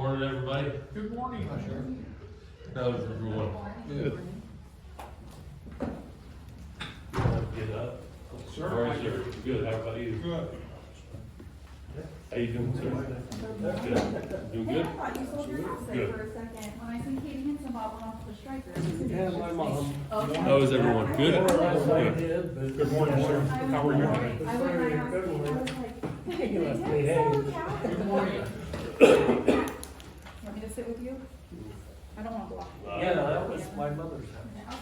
Morning, everybody. Good morning. How's everyone? Good. Get up. Sir. All right, sir. Good. How about you? Good. How you doing, sir? Good. Doing Hey, good? I thought you sold your house there Good. for a second. When I seen Katie Henson bought one off the striker. Yeah, my mom. Okay. How is everyone? Good? Good Good morning, sir. How are you? I went and I asked Katie, I was like, hey, You left me did you hanging. sell the house? Good morning. Want me to sit with you? I don't want to block. Yeah, that was my mother's house.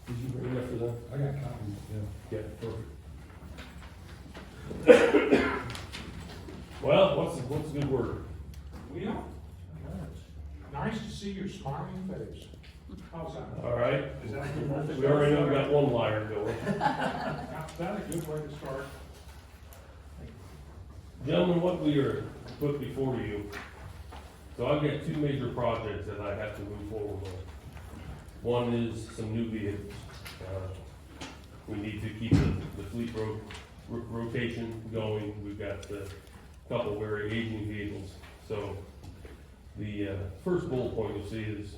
Did you bring that for them? I got copies, Yeah, perfect. Well, what's a good word? yeah. Nice to see your smiling face. How's that? All right. Is that a good way to We already know we got one liar going. Is that a good way to start? Gentlemen, what we are put before you, so I've got two major projects that I have to move forward with. One is some new vehicles. We need to keep the fleet rotation going. We've got a couple very aging vehicles. So the first bullet point you'll see is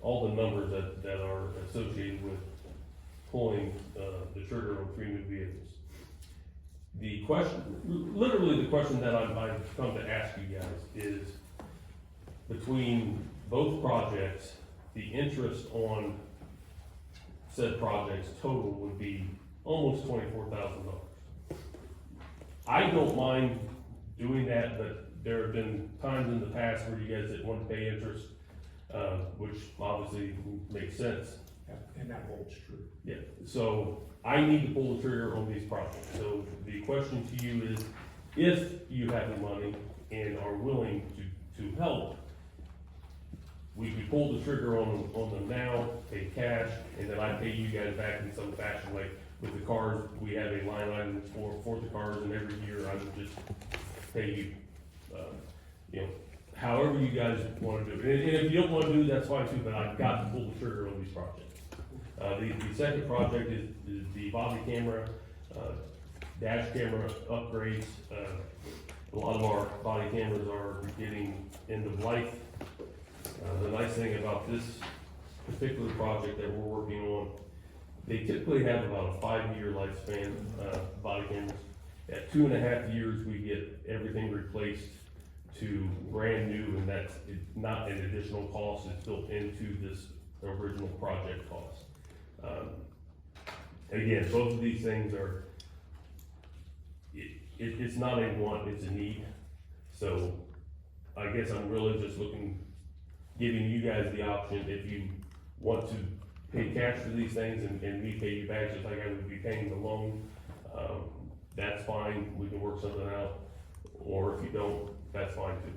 all the numbers that are associated with pulling the trigger on 3 new vehicles. The question, literally the question that I've come to ask you guys is, between both projects, the interest on said projects total would be almost $24,000. I don't mind doing that, but there have been times in the past where you guys didn't want to pay interest, which obviously makes sense. And that holds true. Yeah, so I need to pull the trigger on these projects. So the question to you is, if you have the money and are willing to help, we could pull the trigger on them now, pay cash, and then I pay you guys back in some fashion. Like with the cars, we have a line item for the cars, and every year I would just pay you, however you guys want to do it. And if you don't want to do it, that's fine too, but I've got to pull the trigger on these projects. The second project is the body camera, dash camera upgrades. A lot of our body cameras are getting end of life. The nice thing about this particular project that we're working on, they typically have about a 5-year lifespan, body cameras. At 2.5 years, we get everything replaced to brand new, and that's not an additional cost, it's built into this original project cost. And again, both of these things are, it's not a want, it's a need. So I guess I'm really just giving you guys the option, if you want to pay cash for these things and we pay you back just like I would be paying the loan, that's fine, we can work something out. Or if you don't, that's fine too.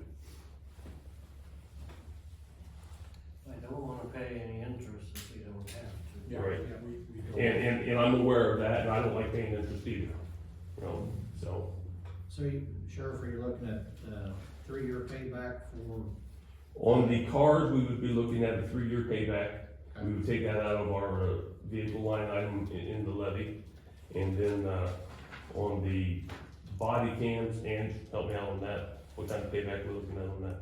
I don't wanna pay any interest if we don't have to. Yeah, Right. yeah, we don't. And I'm aware of that, and I don't like paying interest either, so. So, Sheriff, are you looking at 3-year payback for? On the cars, we would be looking at a 3-year payback. We would take that out of our vehicle line item in the levy. And then, on the body cams, and help me out on that, what kind of payback we're looking at on that?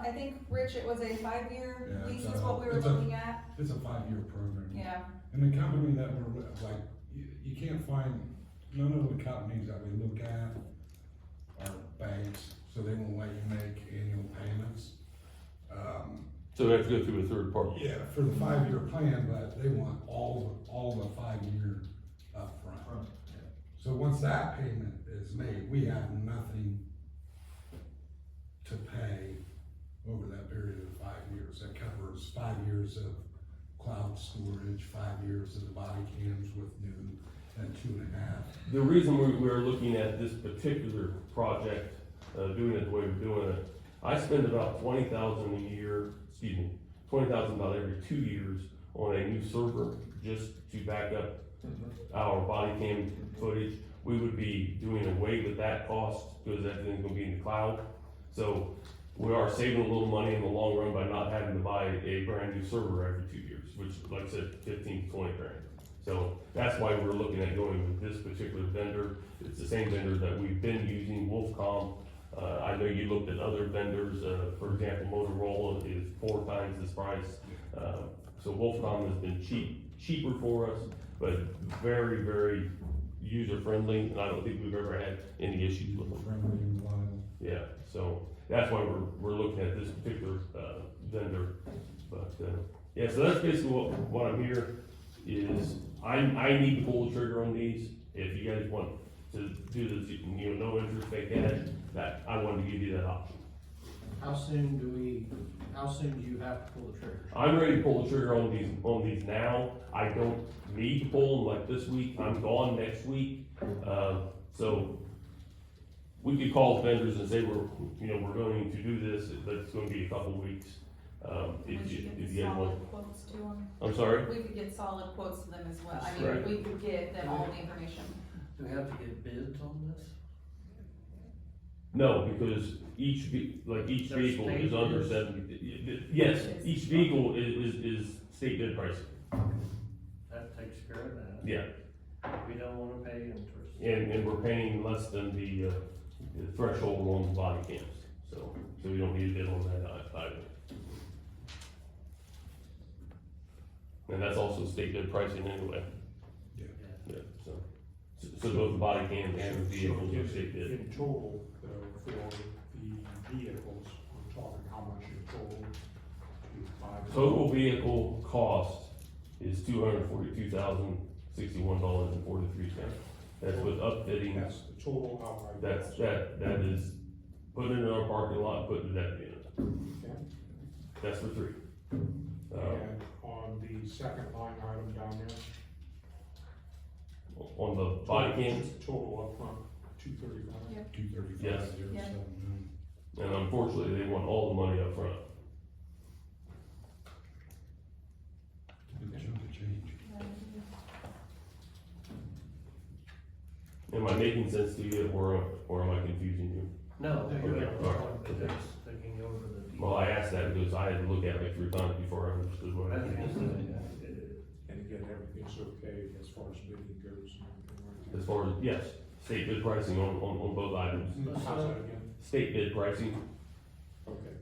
I think, Rich, it was a 5-year Yeah, lease it's is what we were it's looking at. It's a 5-year program. Yeah. And the company that we're with, like, you can't find, none of the companies that we look at are banks, so they won't let you make annual payments. So we have to go through a third party? Yeah, for the 5-year plan, but they want all the 5-year upfront. So once that payment is made, we have nothing to pay over that period of 5 years. That covers 5 years of cloud storage, 5 years of the body cams with new, and 2.5. The reason we're looking at this particular project, doing it the way we're doing it, I spend about $20,000 a year, $20,000 about every 2 years on a new server just to back up our body cam footage. We would be doing away with that cost because everything's gonna be in the cloud. So we are saving a little money in the long run by not having to buy a brand new server every 2 years, which, like I said, 15 to 20 grand. So that's why we're looking at going with this particular vendor. It's the same vendor that we've been using, Wolfcom. I know you looked at other vendors, for example, Motorola is 4 times this price. So Wolfcom has been cheaper for us, but very, very user-friendly, and I don't think we've ever had any issues with them. Friendly and reliable. Yeah, so that's why we're looking at this particular, vendor. But, yeah, so that's basically what I'm here is, I need to pull the trigger on these. If you guys want to do this, you know, no interest pay cash, that, I wanted to give you that option. How soon do you have to pull the trigger? I'm ready to pull the trigger on these now. I don't need to pull them like this week. I'm gone next week. So we could call vendors and say we're going to do this, but it's gonna be a couple weeks. We If should you get guys want, solid quotes to them. I'm sorry? We could get solid quotes to them as well. I Right. mean, we could get them all the information. Do we have to get bids on this? No, because each There's vehicle is state under bids? 70, yes, each vehicle is state bid pricing. That takes care of that. Yeah, We don't wanna pay interest. and we're paying less than the threshold on the body cams, so we don't need a bid on that either. And that's also state bid pricing anyway, Yeah. yeah, so both the body cams and the vehicles are state bid. In total, for the vehicles, we're talking how much in total to buy? Total vehicle cost is $242,061.43. That's with upfitting, That's the total outright. that is putting it in our parking lot, putting that in. Okay. That's for 3. And on the second line item down there? On the body cams, Total upfront, 235. Yeah. 235, Yes. 079. and unfortunately, they want all the money up front. Big chunk of change. Am I making sense to you, or am I confusing you? No, No, you're okay, not. all right, okay. It's taking over the deal. Well, I asked that because I had to look at it 3 times before I understood what I That's meant. just, And again, everything's okay as far as bidding goes and everything like As far as, yes, state bid pricing on both items. that. How's that again? State bid pricing, Okay.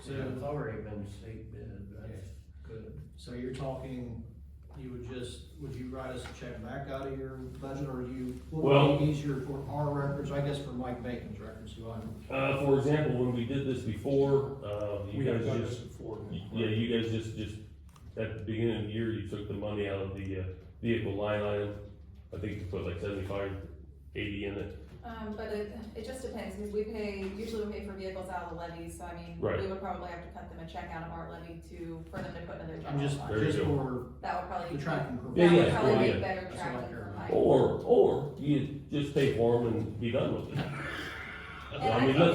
so it's already been state bid, that's good. So you're talking, would you write us a check back out of your budget, or would Well- it be easier for our records, I guess for Mike Bacon's records, who I'm. for example, when we did this before, you We have guys done just, this before. yeah, you guys just, at the beginning of the year, you took the money out of the, vehicle line item. I think you put like 75, 80 in it. But it just depends, because usually we pay for vehicles out of the levy, so I mean, Right. we would probably have to cut them a check out of our levy for them to put in their I'm general just, fund. Very just good. for That would probably, the tracking purposes. Yeah, that would yeah, probably yeah. be better That's what I tracking care for about. Mike. Or you just pay for them and be done with it. And I mean, I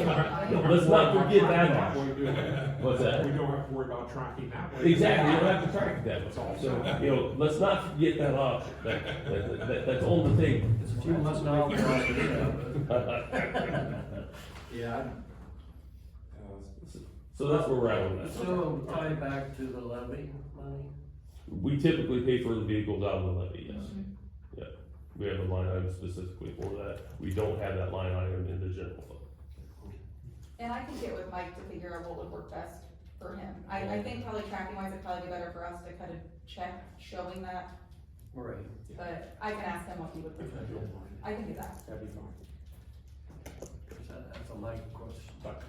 think let's not forget that option. We What's that? don't have to worry about tracking that way. Exactly, you don't have to track it that way. So, let's not forget that option, that's on the table. It's a few months No, now. Yeah, So that's where we're at with that. So tie back to the levy money? We typically pay for the vehicles out of the levy, yes. Mhm. Yeah, we have a line item specifically for that. We don't have that line item in the general fund. And I can get with Mike to figure out what would work best for him. I think probably tracking wise, it'd probably be better for us to cut a check showing that, Right. but I can ask him what he would If prefer. you don't mind, I can do that. that'd be fine. That's a Mike question. But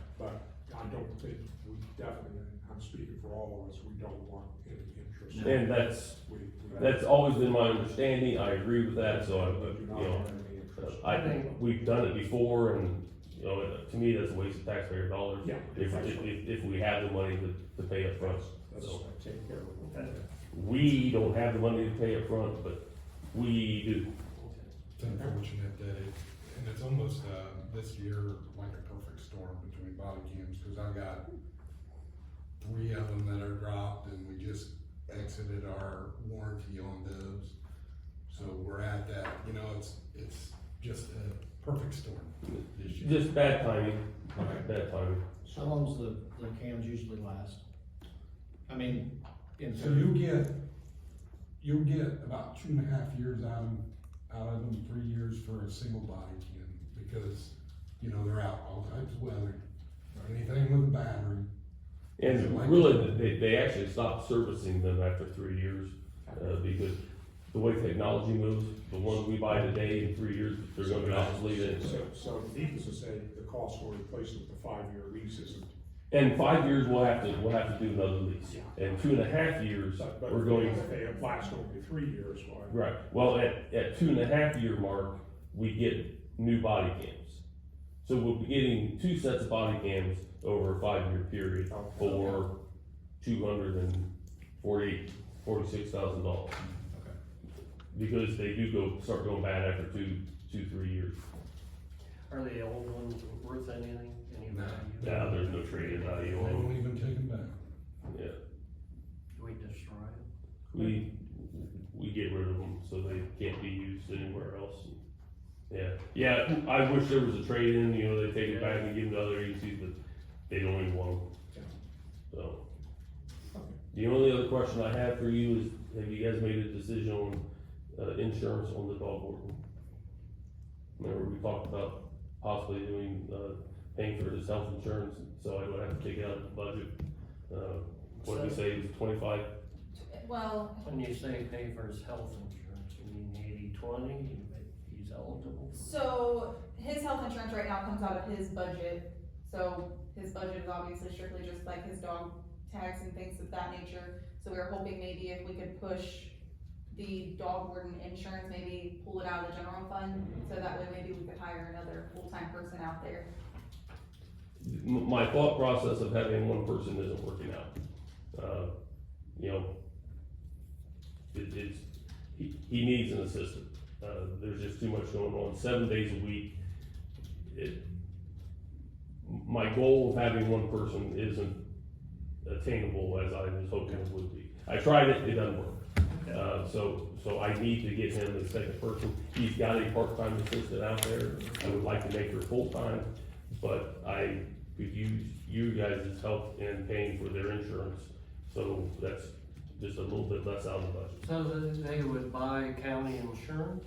I don't think, we definitely, I'm speaking for all of us, we don't want any interest. And that's We always been my understanding, I agree with that, so I, do not you know, want any interest. I think we've done it before, and, you know, to me, that's a waste of taxpayer dollars. Yeah. If we have the money to pay up front. Let's So, take care of it. we don't have the money to pay up front, but we do. It's unfortunate that and it's almost, this year, like a perfect storm between body cams, cause I've got 3 of them that are dropped, and we just exited our warranty on those. So we're at that, it's just a perfect storm this year. Just bad timing, bad timing. How long's the cams usually last? I mean, in. So you get you'll get about 2.5 years out of them, 3 years for a single body can, because, you know, they're out all types of weather, anything with a battery. And really, they actually stopped servicing them after 3 years, because the way technology moves, the ones we buy today in 3 years, they're gonna be obsolete anyway. So needless to say, the cost for replacing the 5-year lease isn't. And 5 years, we'll have to do another lease. And 2.5 years, But we're going, if they have last only 3 years, why? right, well, at 2.5 year mark, we get new body cams. So we'll be getting 2 sets of body cams over a 5-year period for $246,000. Okay. Because they do start going bad after 2-3 years. Are the old ones worth anything, any No. value? Now, there's no trade-in value They on them. won't even take them back. Yeah, Do we destroy them? we get rid of them so they can't be used anywhere else. Yeah, I wish there was a trade-in, you know, they take it back and give them to other agencies, but they don't even want them. So, the only other question I have for you is, have you guys made a decision on, insurance on the dog warden? Remember, we talked about possibly doing, paying for his health insurance, so I would have to take it out of the budget. What did we say, it was 25? Well, When you say pay for his health insurance, you mean 80/20, he's eligible? so his health insurance right now comes out of his budget, so his budget is obviously strictly just like his dog tags and things of that nature. So we were hoping maybe if we could push the dog warden insurance, maybe pull it out of the general fund, so that way maybe we could hire another full-time person out there. My thought process of having one person isn't working out. You know, he needs an assistant. There's just too much going on, 7 days a week. My goal of having one person isn't attainable as I was hoping it would be. I tried it, it doesn't work. So I need to get him a second person. He's got a part-time assistant out there. I would like to make her full-time, but I could use you guys' help in paying for their insurance. So that's just a little bit less out of the budget. So that they would buy county insurance?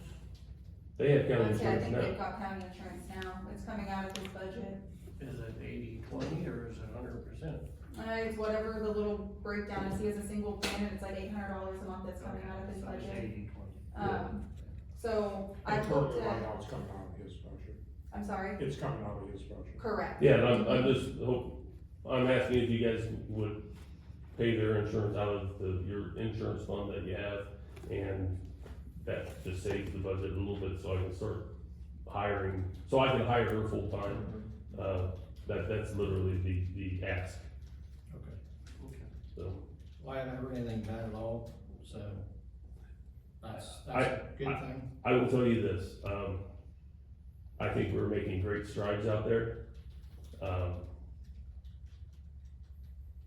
They have county I insurance think now. they've got county insurance now, it's coming out of his budget. Is it 80/20 or is it 100%? It's whatever the little breakdown is, he has a single plan, and it's like $800 a month that's coming out of his So it's budget. 80/20. So I And looked currently, right at, now, it's coming out of his budget. I'm sorry, It's coming out of his budget. correct. Yeah, and I'm asking if you guys would pay their insurance out of your insurance fund that you have, and that just saves the budget a little bit, so I can start hiring, so I can hire her full-time. That's literally the ask, Okay. Okay. so. Well, I haven't heard anything bad at all, so that's I- a good thing. I will tell you this, I think we're making great strides out there.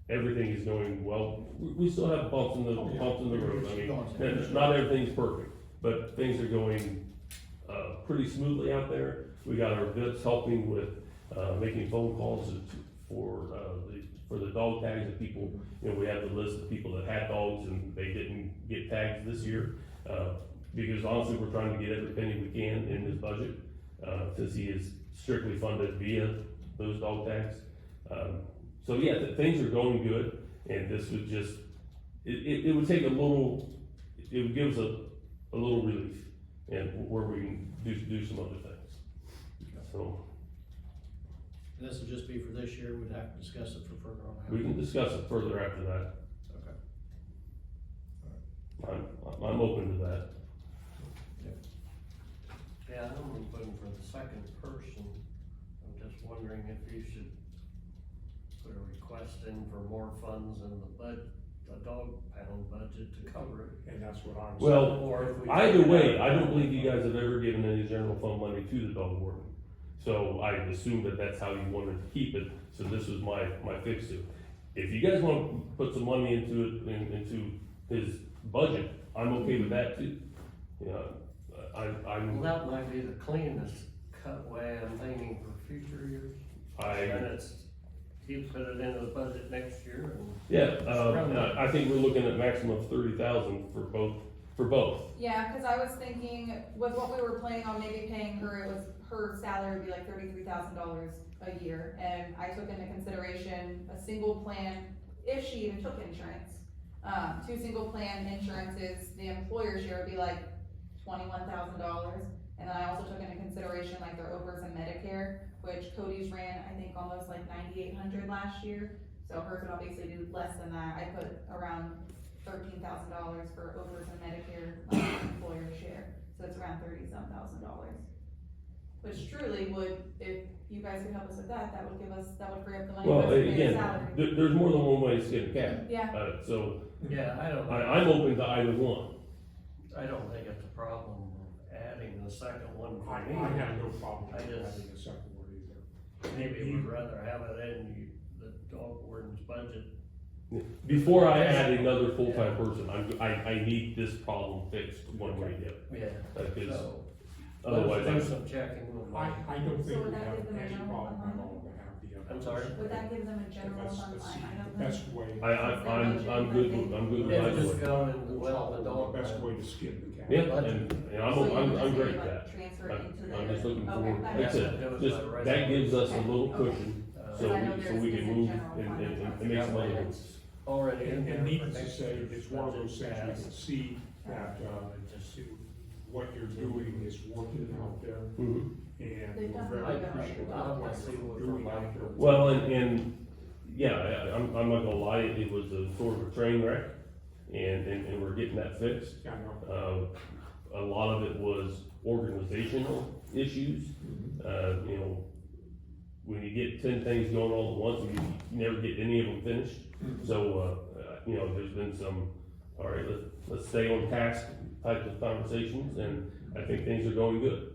Everything is going well, we still have bumps in the road, I mean, not everything's perfect, but things are going, pretty smoothly out there. We got our vets helping with, making phone calls for the dog tags that people, you know, we have the list of people that had dogs and they didn't get tags this year. Because honestly, we're trying to get every penny we can in this budget, since he is strictly funded via those dog tags. So yeah, things are going good, and this would just, it would take a little, it would give us a little relief, and where we can do some other things. So, This would just be for this year, we'd have to discuss it for further on. we can discuss it further after that. Okay. I'm open to that. Yeah, I'm looking for the second person. I'm just wondering if you should put a request in for more funds in the dog pound budget to cover it. And that's what I'm saying. Well, Or if we either take it way, out- I don't believe you guys have ever given any general fund money to the dog warden. So I assume that that's how you wanted to keep it, so this was my fix to it. If you guys wanna put some money into it, into his budget, I'm okay with that too. You know, Well, that might be the cleanest cut way I'm thinking for future years. And you put it into the budget next year and. Yeah, I think we're looking at maximum of 30,000 for both for both. Yeah, cause I was thinking, with what we were planning on maybe paying her, it was, her salary would be like $33,000 a year. And I took into consideration a single plan, if she even took insurance. Two single plan insurances, the employer share would be like $21,000. And then I also took into consideration like their OPERS and Medicare, which Cody's ran, I think, almost like 9,800 last year. So hers would obviously do less than that. I put around $13,000 for OPERS and Medicare, employer share, so it's around $30-some thousand. Which truly would, if you guys could help us with that, that would give us, that would free up the money. Well, for us to pay again, salary. there's more than one way to skin a cat. Yeah, So, Yeah, I'm open to either one. I don't think it's a problem of adding the second one for I me. have no problem I with just- having a second one either. Maybe we'd rather have it in the dog warden's budget. Before I add another full-time person, I need this problem fixed one way or the other. Yeah. Because So, otherwise, let's do some checking with I Mike. don't So think would we that have give them a any general problem fund at line? all to have the other. I'm sorry? would that give them a general fund Let's see, line? I don't the know. best way. I'm good with Yeah, either just way. go and, well, the dog. The best way to skin the cat. Yeah, and So you would I'm just great maybe, with like, that. transfer it into the. I'm just looking Okay, for, that like I makes said, sense. just, that gives us a little Okay. cushion, Uh, so I know we there's can a move general fund and make some money. It's already in And there. it for needs to next say, year's it's one of those budget things we passed. can see that, Just what you're doing is working out there, Mhm. and They've we're done very really good. appreciative I'll of what see you're what doing Mike out there. does. Well, and, yeah, I'm not gonna lie, it was a sort of a train wreck, and we're getting that fixed. Yeah, I know. A lot of it was organizational issues. You know, when you get 10 things going all at once, you never get any of them finished. So, you know, there's been some, all right, let's stay on task type of conversations, and I think things are going good.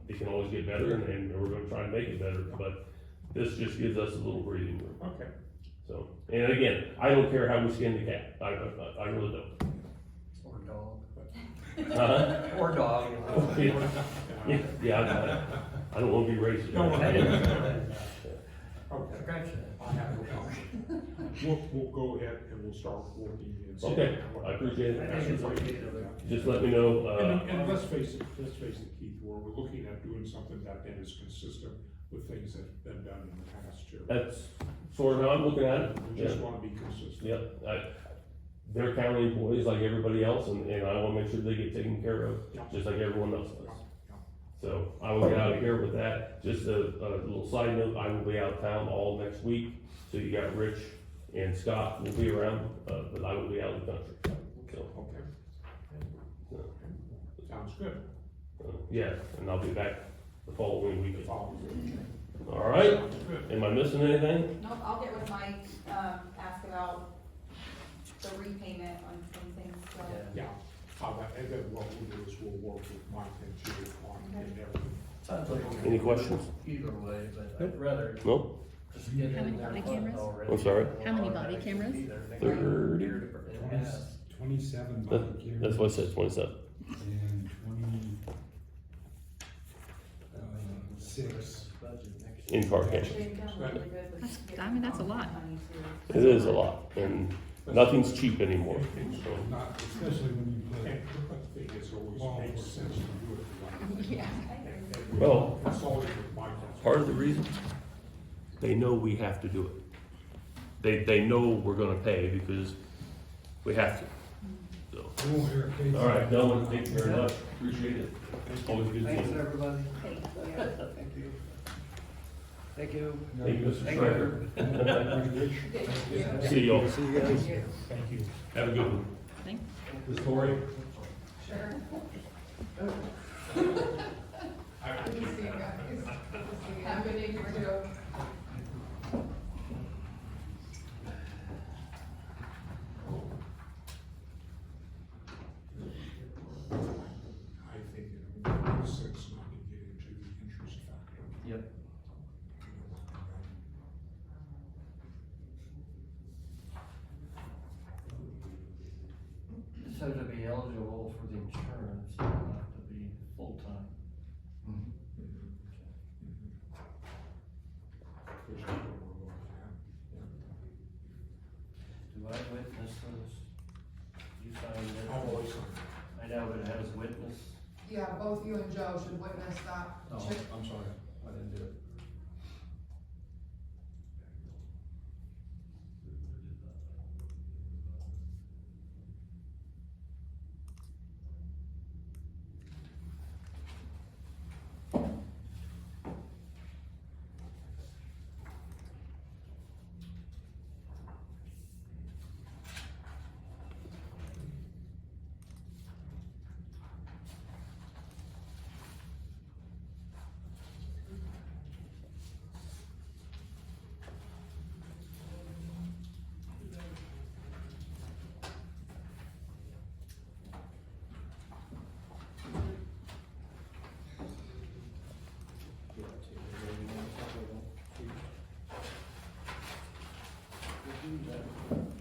It can always get better, and we're gonna try to make it better, but this just gives us a little breathing room. Okay. So, and again, I don't care how we skin the cat, I really don't. Or dog. Uh-huh. Or dog. Yeah, I don't wanna be racist. No, I didn't. Okay. Okay. I have no problem. We'll go ahead and we'll start working and see. Okay, I appreciate I it. think it's okay to. Just let me know, And let's face it, Keith, we're looking at doing something that then is consistent with things that have been done in the past too. that's sort of how I'm looking at it. We just wanna be consistent. Yep, they're county employees like everybody else, and I wanna make sure they get taken care of, Yeah. just like everyone else does. Yeah. So I will get out of here with that. Just a little side note, I will be out of town all next week, so you got Rich and Scott will be around, but I will be out of the country. So, Okay. so, Sounds good. yeah, and I'll be back the following weekend. Follow you. All right, Sounds good. am I missing anything? Nope, I'll get with Mike, ask about the repayment on some things, so. Yeah, and then what we'll do is we'll work with Mike and Cheryl on and everything. Sounds like. Any questions? Either way, but I'd rather No? just get How in many there body once cameras? already. I'm sorry? How many body cameras? 30. 27 body cameras. That's what I said, 27. And 26 In-car cameras. They've done really good with That's- getting I mean, that's a lot. money too. It is a lot, and nothing's cheap anymore. So, Not, especially when you And put the thing is always Well, makes sense to do it right. Yeah. And Well, That's always with Mike. part of the reason, they know we have to do it. They know we're gonna pay because we have to. So, we won't hear a case. all right, gentlemen, thank you very much, appreciate it. Always good Thanks, seeing you. everybody. Thank you. Thank you. Thank you. Thank you, Mr. Thank Schreiber. See y'all. See you guys. Thank you. Have a good one. Thanks. Ms. Tori? Sure. Good to see you guys. Have a good evening, Joe. I think it makes sense not to get into the interest factor. Yep. So to be eligible for the insurance, you have to be yeah, both you and Joe should witness that. Oh, I'm sorry, I didn't do it. Give that to you. Maybe you want to talk about it. We'll do that.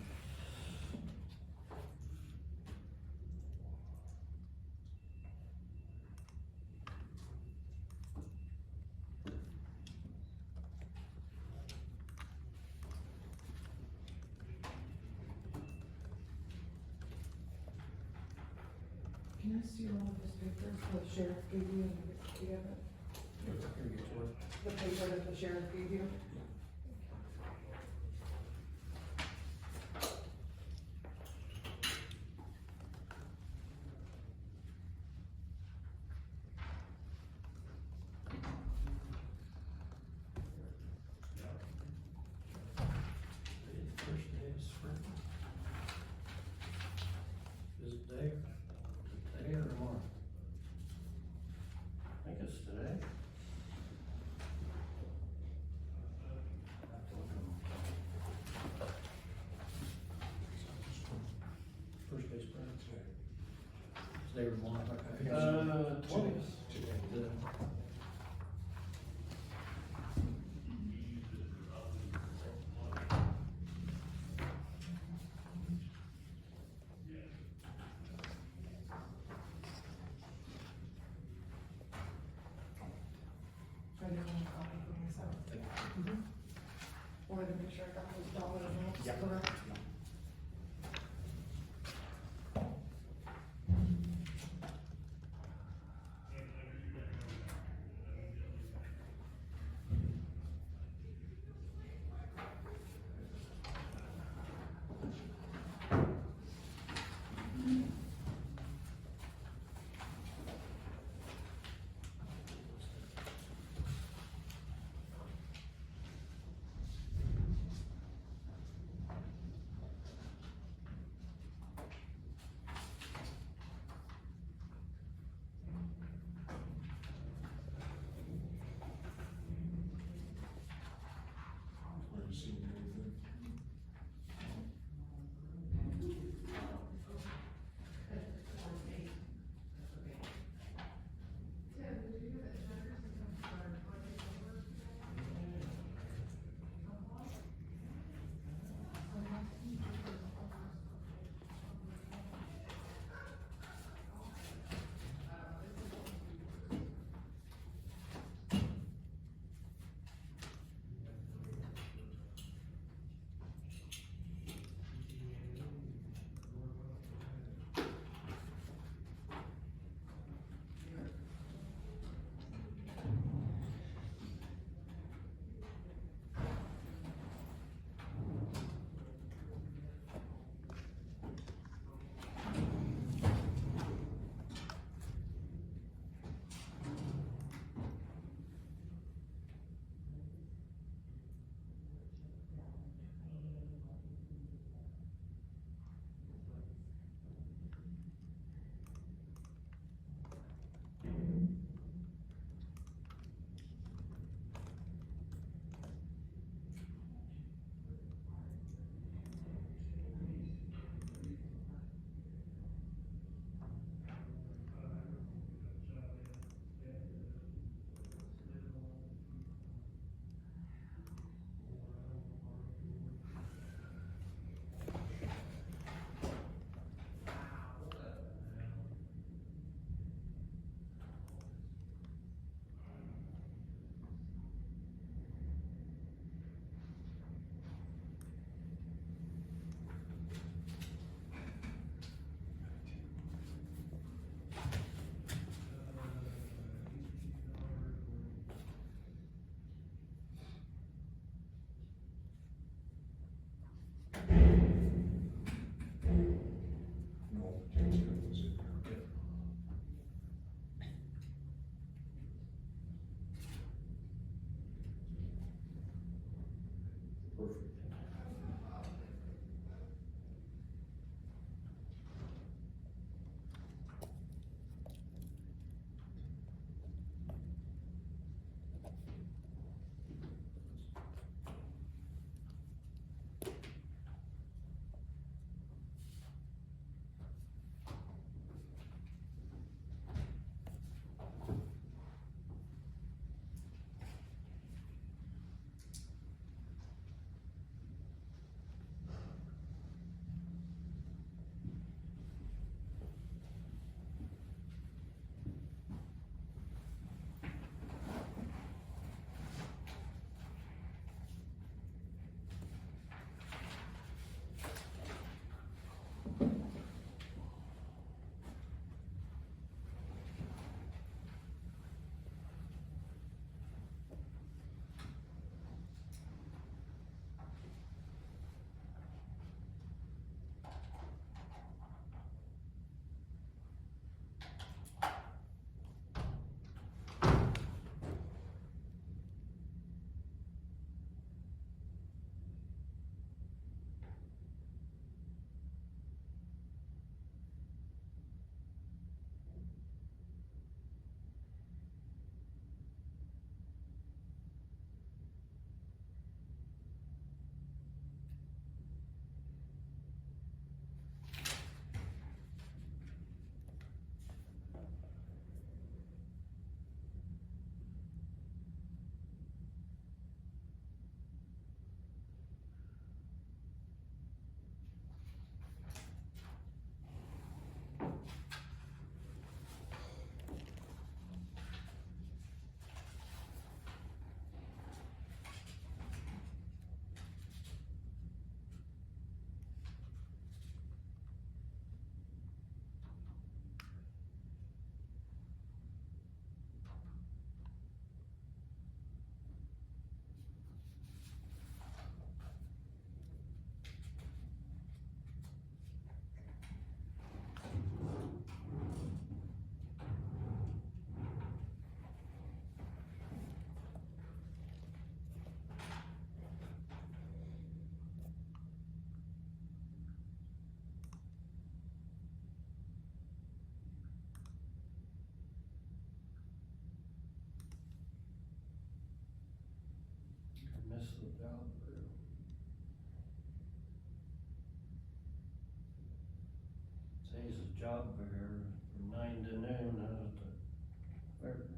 Can I see all of this paper that the sheriff gave you and do you have it? Here you go, Tori. The paper that the sheriff gave you? First day of spring. Is it today or tomorrow? I think it's today. First day of spring. Today or tomorrow? I think it's 20th. today. I didn't want a copy for myself. Wanted to make sure I got those dollar amounts Yeah. correct. Missed the job crew. Says a job fair from 9 to noon out at the fairgrounds.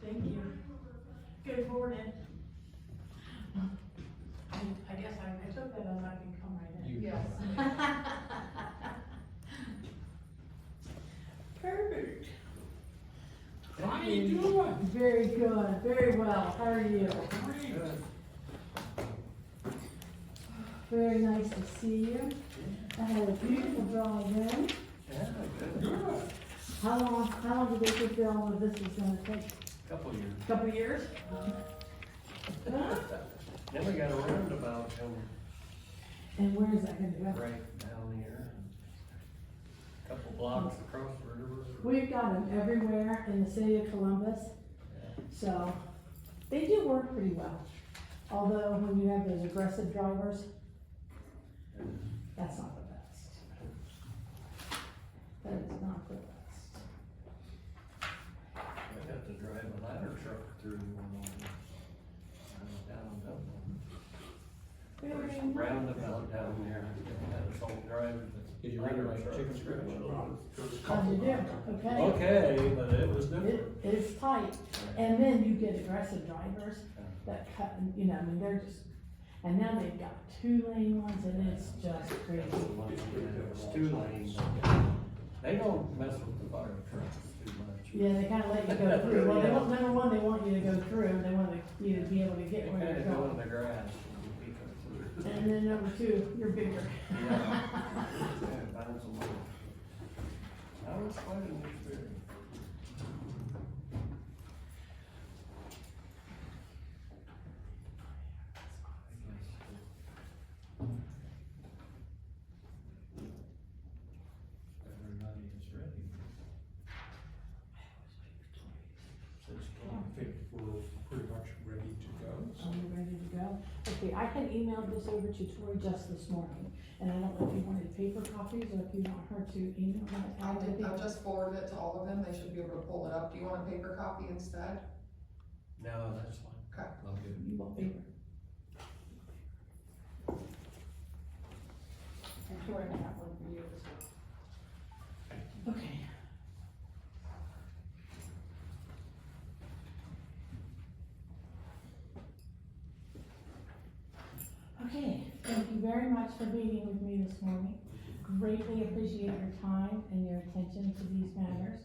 Thank you. Good morning. I guess I took that as I can come right in. Yes. Perfect. How you doing? Very good, very well. How are you? Good. Very nice to see you. I had a beautiful drive in. Yeah, good. Good. How long did they think all of this was gonna take? Couple years. Couple of years? Huh? Then we got a roundabout coming And where is that gonna go? right down here. Couple blocks across the river. We've got them everywhere in the city of Columbus, so they do work pretty well. Although when you have those aggressive drivers, that's not the best. That is not the best. I got to drive a ladder truck through one of them. Down Very There's a nice. roundabout down there. That is all driving. Did you run it like chicken scratch? How'd you do? Okay. Okay, but it was different. It is tight, and then you get aggressive drivers that cut, you know, I mean, they're just, and now they've got 2-lane ones, and it's just crazy. It's 2 lanes. They don't mess with the fire trucks too much. Yeah, they kinda let you go through, well, they want, number one, they want you to go through, they want you to be able to They get where kinda you're go in going. the grass and we go through. And then number two, you're bigger. Yeah. Bounce them off. That was quite an experience. Everybody is ready. I think we're pretty much ready to go. So Are you ready to go? Okay, I had emailed this over to Tori just this morning, and I don't know if you wanted paper copies or if you want her to email it out to I'll you. just forward it to all of them, they should be able to pull it up. Do you want a paper copy instead? No, that's fine. Okay. I'll give You want paper? And Tori, I have one for you as well. Okay. Okay, thank you very much for meeting with me this morning. Greatly appreciate your time and your attention to these matters.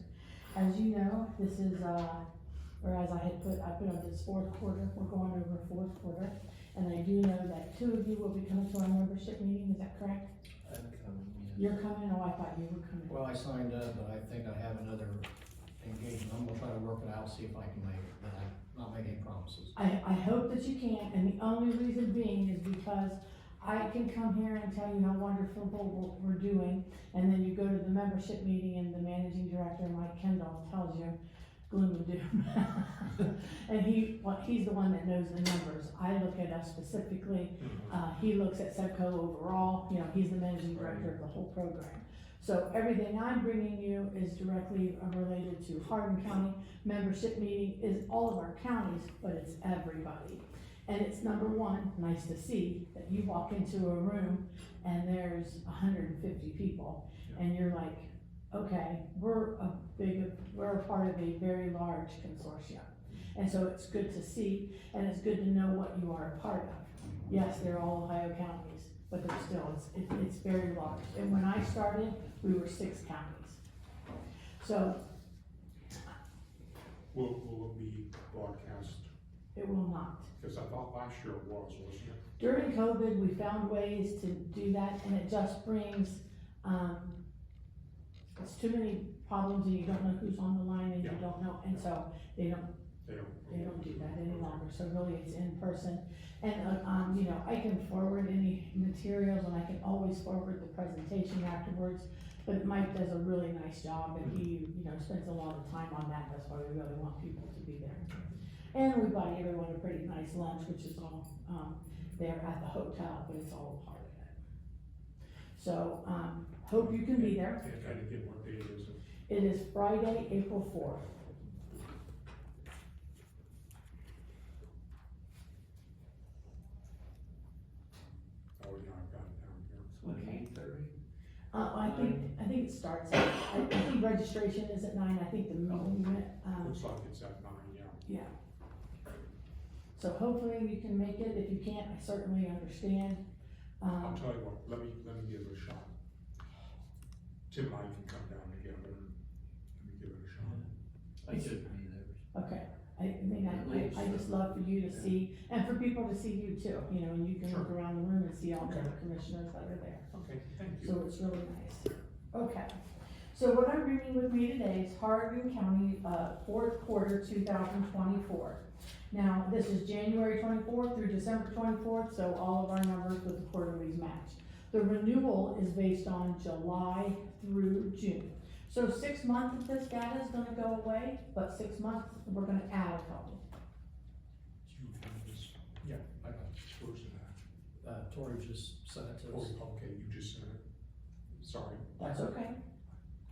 As you know, this is, or as I put on this fourth quarter, we're going over fourth quarter. And I do know that 2 of you will be coming to our membership meeting, is that correct? I'm coming, yeah. You're coming, oh, I thought you were coming. Well, I signed up, but I think I have another engagement. I'm gonna try to work it out, see if I can make it, but I'm not making any promises. I hope that you can, and the only reason being is because I can come here and tell you how wonderful we're doing, and then you go to the membership meeting and the managing director, Mike Kendall, tells you gloom and doom. And he's the one that knows the numbers. I look at us specifically, he looks at Cebco overall, you know, he's the managing director of the whole program. So everything I'm bringing you is directly related to Hardin County. Membership meeting is all of our counties, but it's everybody. And it's number one, nice to see that you walk into a room and there's 150 people and you're like, okay, we're a part of a very large consortium. And so it's good to see, and it's good to know what you are a part of. Yes, they're all Ohio counties, but they're still, it's very large. And when I started, we were 6 counties. So will it be broadcast? it will not. Because I thought last year it was, wasn't it? During COVID, we found ways to do that, and it just brings, it's too many problems, and you don't know who's on the line, and you Yeah. don't know, and so they don't They don't. do that any longer, so really it's in person. And, you know, I can forward any materials, and I can always forward the presentation afterwards, but Mike does a really nice job, and he, you know, spends a lot of time on that, that's why we really want people to be there. And we buy everyone a pretty nice lunch, which is all, there at the hotel, but it's all a part of it. So, hope you can be there. Yeah, try to get what date is it? It is Friday, April 4th. Oh, yeah, I've got it down here. Okay. 8:30? I think it starts, I think registration is at 9, I think the meeting, Looks like it's at 9, yeah. yeah. So hopefully you can make it, if you can't, I certainly understand. I'll tell you what, let me give it a shot. Tim and I can come down together and let me give it a shot. I should be there. Okay, I mean, I just love for you to see, and for people to see you too, you know, and you can look Sure. around the room and see all the Okay. other commissioners that are there. Okay, thank you. So it's really nice. Okay, so what I'm bringing with me today is Hardin County, fourth quarter 2024. Now, this is January 24th through December 24th, so all of our numbers with the quarterlies match. The renewal is based on July through June. So 6 months of this data is gonna go away, but 6 months, we're gonna add a couple. You have this, yeah, I got it. Where's it at? Tori just sent it to us. Oh, okay, you just sent it. Sorry, That's okay,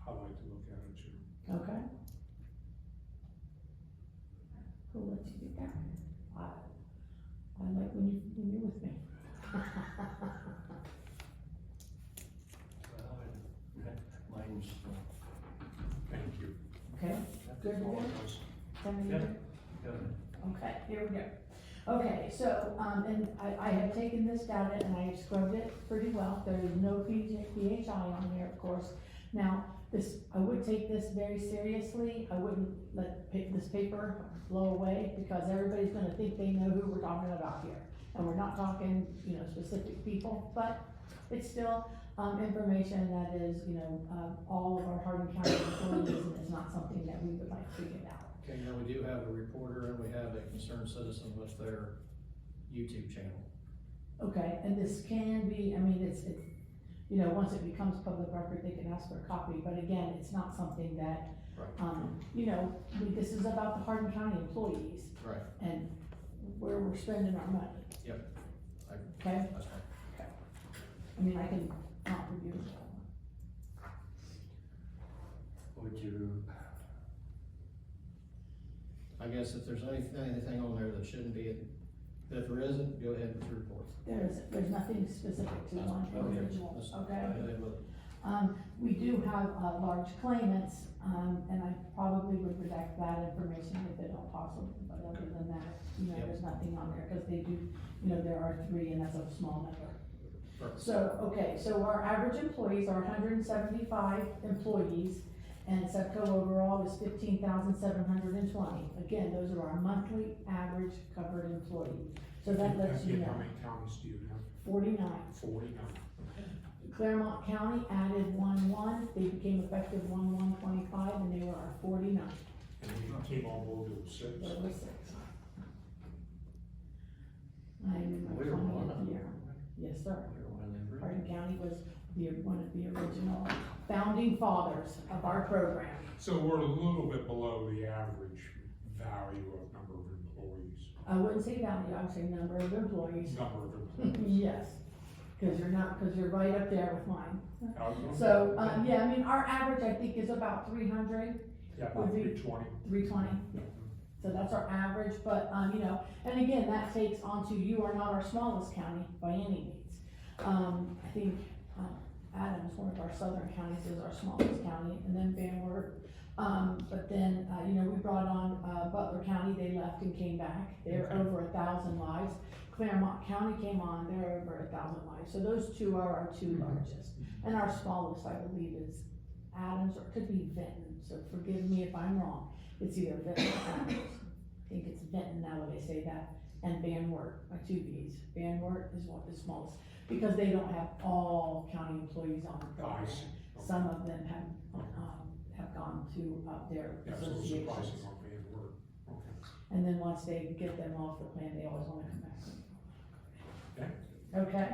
I like to look at it too. okay? We'll let you do that. I like when you're with me. Mine's, Thank you. Okay, good to All go? of those. Send me Yeah. your- good. Okay, here we go. Okay, so, and I have taken this data and I have scrubbed it pretty well. There is no PHI on there, of course. Now, I would take this very seriously. I wouldn't let this paper blow away because everybody's gonna think they know who we're talking about here. And we're not talking, you know, specific people, but it's still, information that is, you know, all of our Hardin County employees, and it's not something that we would like to get out. Okay, now we do have a reporter and we have a concerned citizen with their YouTube channel. Okay, and this can be, I mean, it's, you know, once it becomes public record, they can ask for a copy, but again, it's not something that, Right. you know, this is about the Hardin County employees Right. and where we're spending our money. Yep. Okay, That's fine. I mean, I can not review it. Would you? I guess if there's anything on there that shouldn't be, if there isn't, go ahead with the report. There's nothing specific to one Okay. individual, Let's okay? go ahead with it. We do have, large claimants, and I probably would redact that information if at all possible, but other than that, you know, Yep. there's nothing on there, cause they do, you know, there are 3 and that's a small number. Perfect. So, okay, so our average employees are 175 employees, and Cebco overall is 15,720. Again, those are our monthly average covered employees, so that lets you And know, how many counties do you have? 49. 49. Claremont County added 1/1, they became effective 1/1/25, and they were our 49, And you came on board with 6. there were 6. I'm in my We were one of 20th them. year, yes, sir. We were one of them. Hardin County was one of the original founding fathers of our program. So we're a little bit below the average value of number of employees. I wouldn't say value, I would say number of employees. Number of employees. Yes, cause you're right up there with mine. Okay. So, yeah, I mean, our average, I think, is about 300, Yeah, about would be- 320. 320. So that's our average, but, you know, and again, that takes onto, you are not our smallest county by any means. I think, Adams, one of our southern counties, is our smallest county, and then Van Wert. But then, you know, we brought on, Butler County, they left and came back, they're Okay. over 1,000 lives. Claremont County came on, they're over 1,000 lives, so those 2 are our 2 largest. And our smallest, I believe, is Adams, or it could be Vinton, so forgive me if I'm wrong. It's either Vinton or Adams. I think it's Vinton now that I say that, and Van Wert, by 2 V's. Van Wert is one of the smallest, because they don't have all county employees on the Oh, I program. see. Okay. Some of them have gone to, their Yeah, so it's associations. surprising on Van Wert. Okay. And then once they get them off the plan, they always wanna come back. Okay. Okay,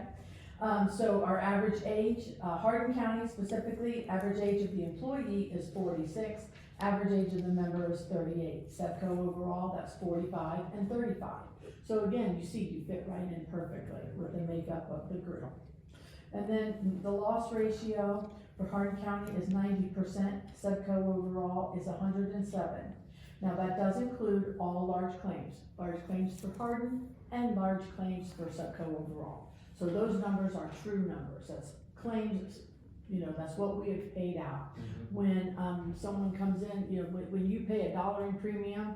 so our average age, Hardin County specifically, average age of the employee is 46, average age of the member is 38. Cebco overall, that's 45 and 35. So again, you see, you fit right in perfectly with the makeup of the group. And then the loss ratio for Hardin County is 90%, Cebco overall is 107. Now that does include all large claims for Hardin and large claims for Cebco overall. So those numbers are true numbers, that's claims, you know, that's what we have paid out. When, someone comes in, you know, when you pay $1 in premium,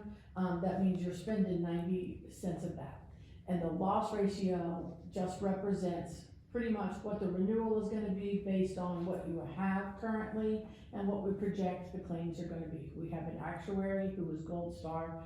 that means you're spending 90 cents of that. And the loss ratio just represents pretty much what the renewal is gonna be based on what you have currently and what we project the claims are gonna be. We have an actuary who is Gold Star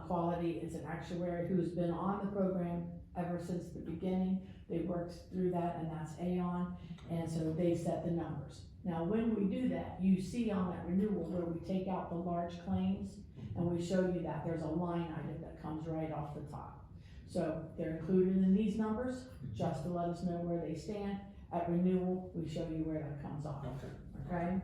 quality, it's an actuary who's been on the program ever since the beginning. They worked through that, and that's Aon, and so they set the numbers. Now, when we do that, you see on that renewal where we take out the large claims, and we show you that there's a line item that comes right off the top. So they're included in these numbers, just to let us know where they stand. At renewal, we show you where that comes off, Okay. okay?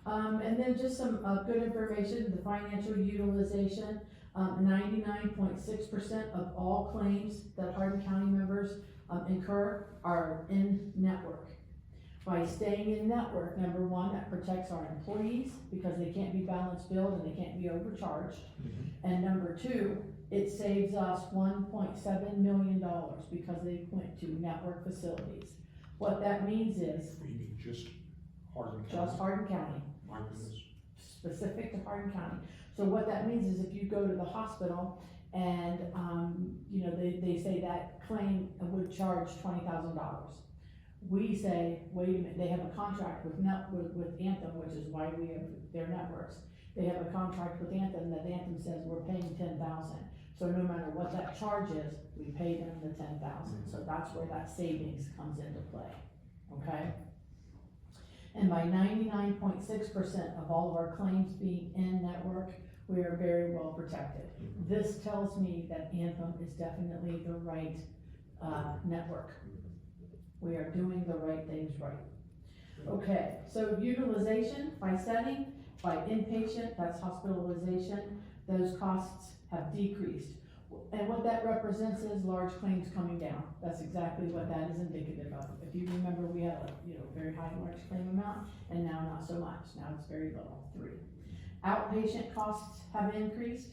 And then just some, good information, the financial utilization, 99.6% of all claims that Hardin County members, incur are in network. By staying in network, number 1, that protects our employees, because they can't be balance billed and they can't be overcharged. And number 2, it saves us $1.7 million because they went to network facilities. What that means is, You mean just Hardin County? just Hardin County, My goodness. specific to Hardin County. So what that means is if you go to the hospital and, you know, they say that claim would charge $20,000. We say, wait a minute, they have a contract with Anthem, which is why we have their networks. They have a contract with Anthem that Anthem says we're paying $10,000. So no matter what that charge is, we pay them the 10,000, so that's where that savings comes into play, okay? And by 99.6% of all of our claims being in-network, we are very well protected. This tells me that Anthem is definitely the right, network. We are doing the right things right. Okay, so utilization by setting, by inpatient, that's hospitalization, those costs have decreased. And what that represents is large claims coming down. That's exactly what that is indicative of. If you remember, we had a, very high large claim amount, and now not so much. Now it's very little, 3. Outpatient costs have increased.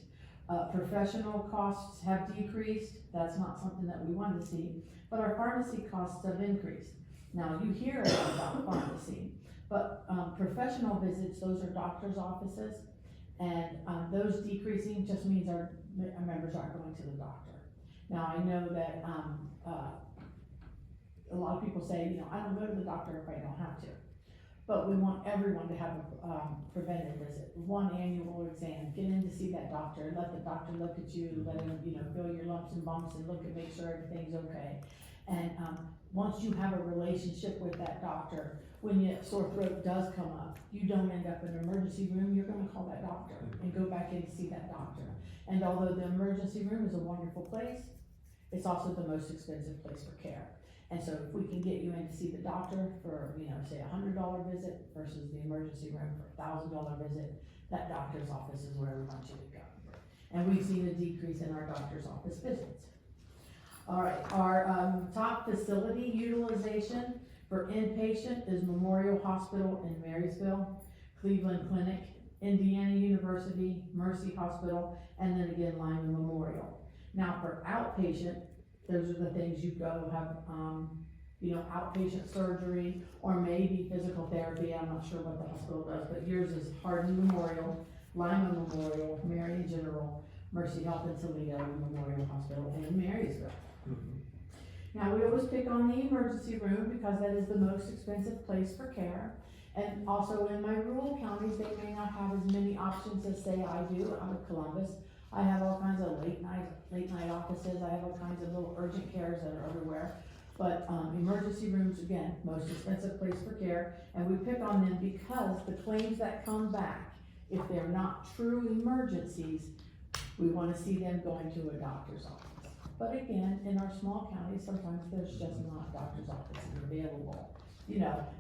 Professional costs have decreased. That's not something that we want to see, but our pharmacy costs have increased. Now, you hear a lot about pharmacy, but professional visits, those are doctor's offices, and those decreasing just means our members aren't going to the doctor. Now, I know that a lot of people say, I don't go to the doctor if I don't have to. But we want everyone to have a preventive visit, 1 annual exam, get in to see that doctor, let the doctor look at you, let him, feel your lumps and bumps and look and make sure everything's okay. And once you have a relationship with that doctor, when your sore throat does come up, you don't end up in an emergency room, you're gonna call that doctor and go back in to see that doctor. And although the emergency room is a wonderful place, it's also the most expensive place for care. And so if we can get you in to see the doctor for, say $100 visit versus the emergency room for $1,000 visit, that doctor's office is where we want you to go. And we've seen a decrease in our doctor's office visits. All right, our top facility utilization for inpatient is Memorial Hospital in Marysville, Cleveland Clinic, Indiana University, Mercy Hospital, and then again Lyman Memorial. Now for outpatient, those are the things you go have, outpatient surgery or maybe physical therapy. I'm not sure what the hospital does, but yours is Hardin Memorial, Lyman Memorial, Marion General, Mercy Health in Toledo, Memorial Hospital, and Marysville. Now, we always pick on the emergency room because that is the most expensive place for care. And also in my rural counties, they may not have as many options as say I do out of Columbus. I have all kinds of late night offices. I have all kinds of little urgent cares that are everywhere. But emergency rooms, again, most expensive place for care. And we pick on them because the claims that come back, if they're not true emergencies, we want to see them going to a doctor's office. But again, in our small counties, sometimes there's just not doctor's offices available.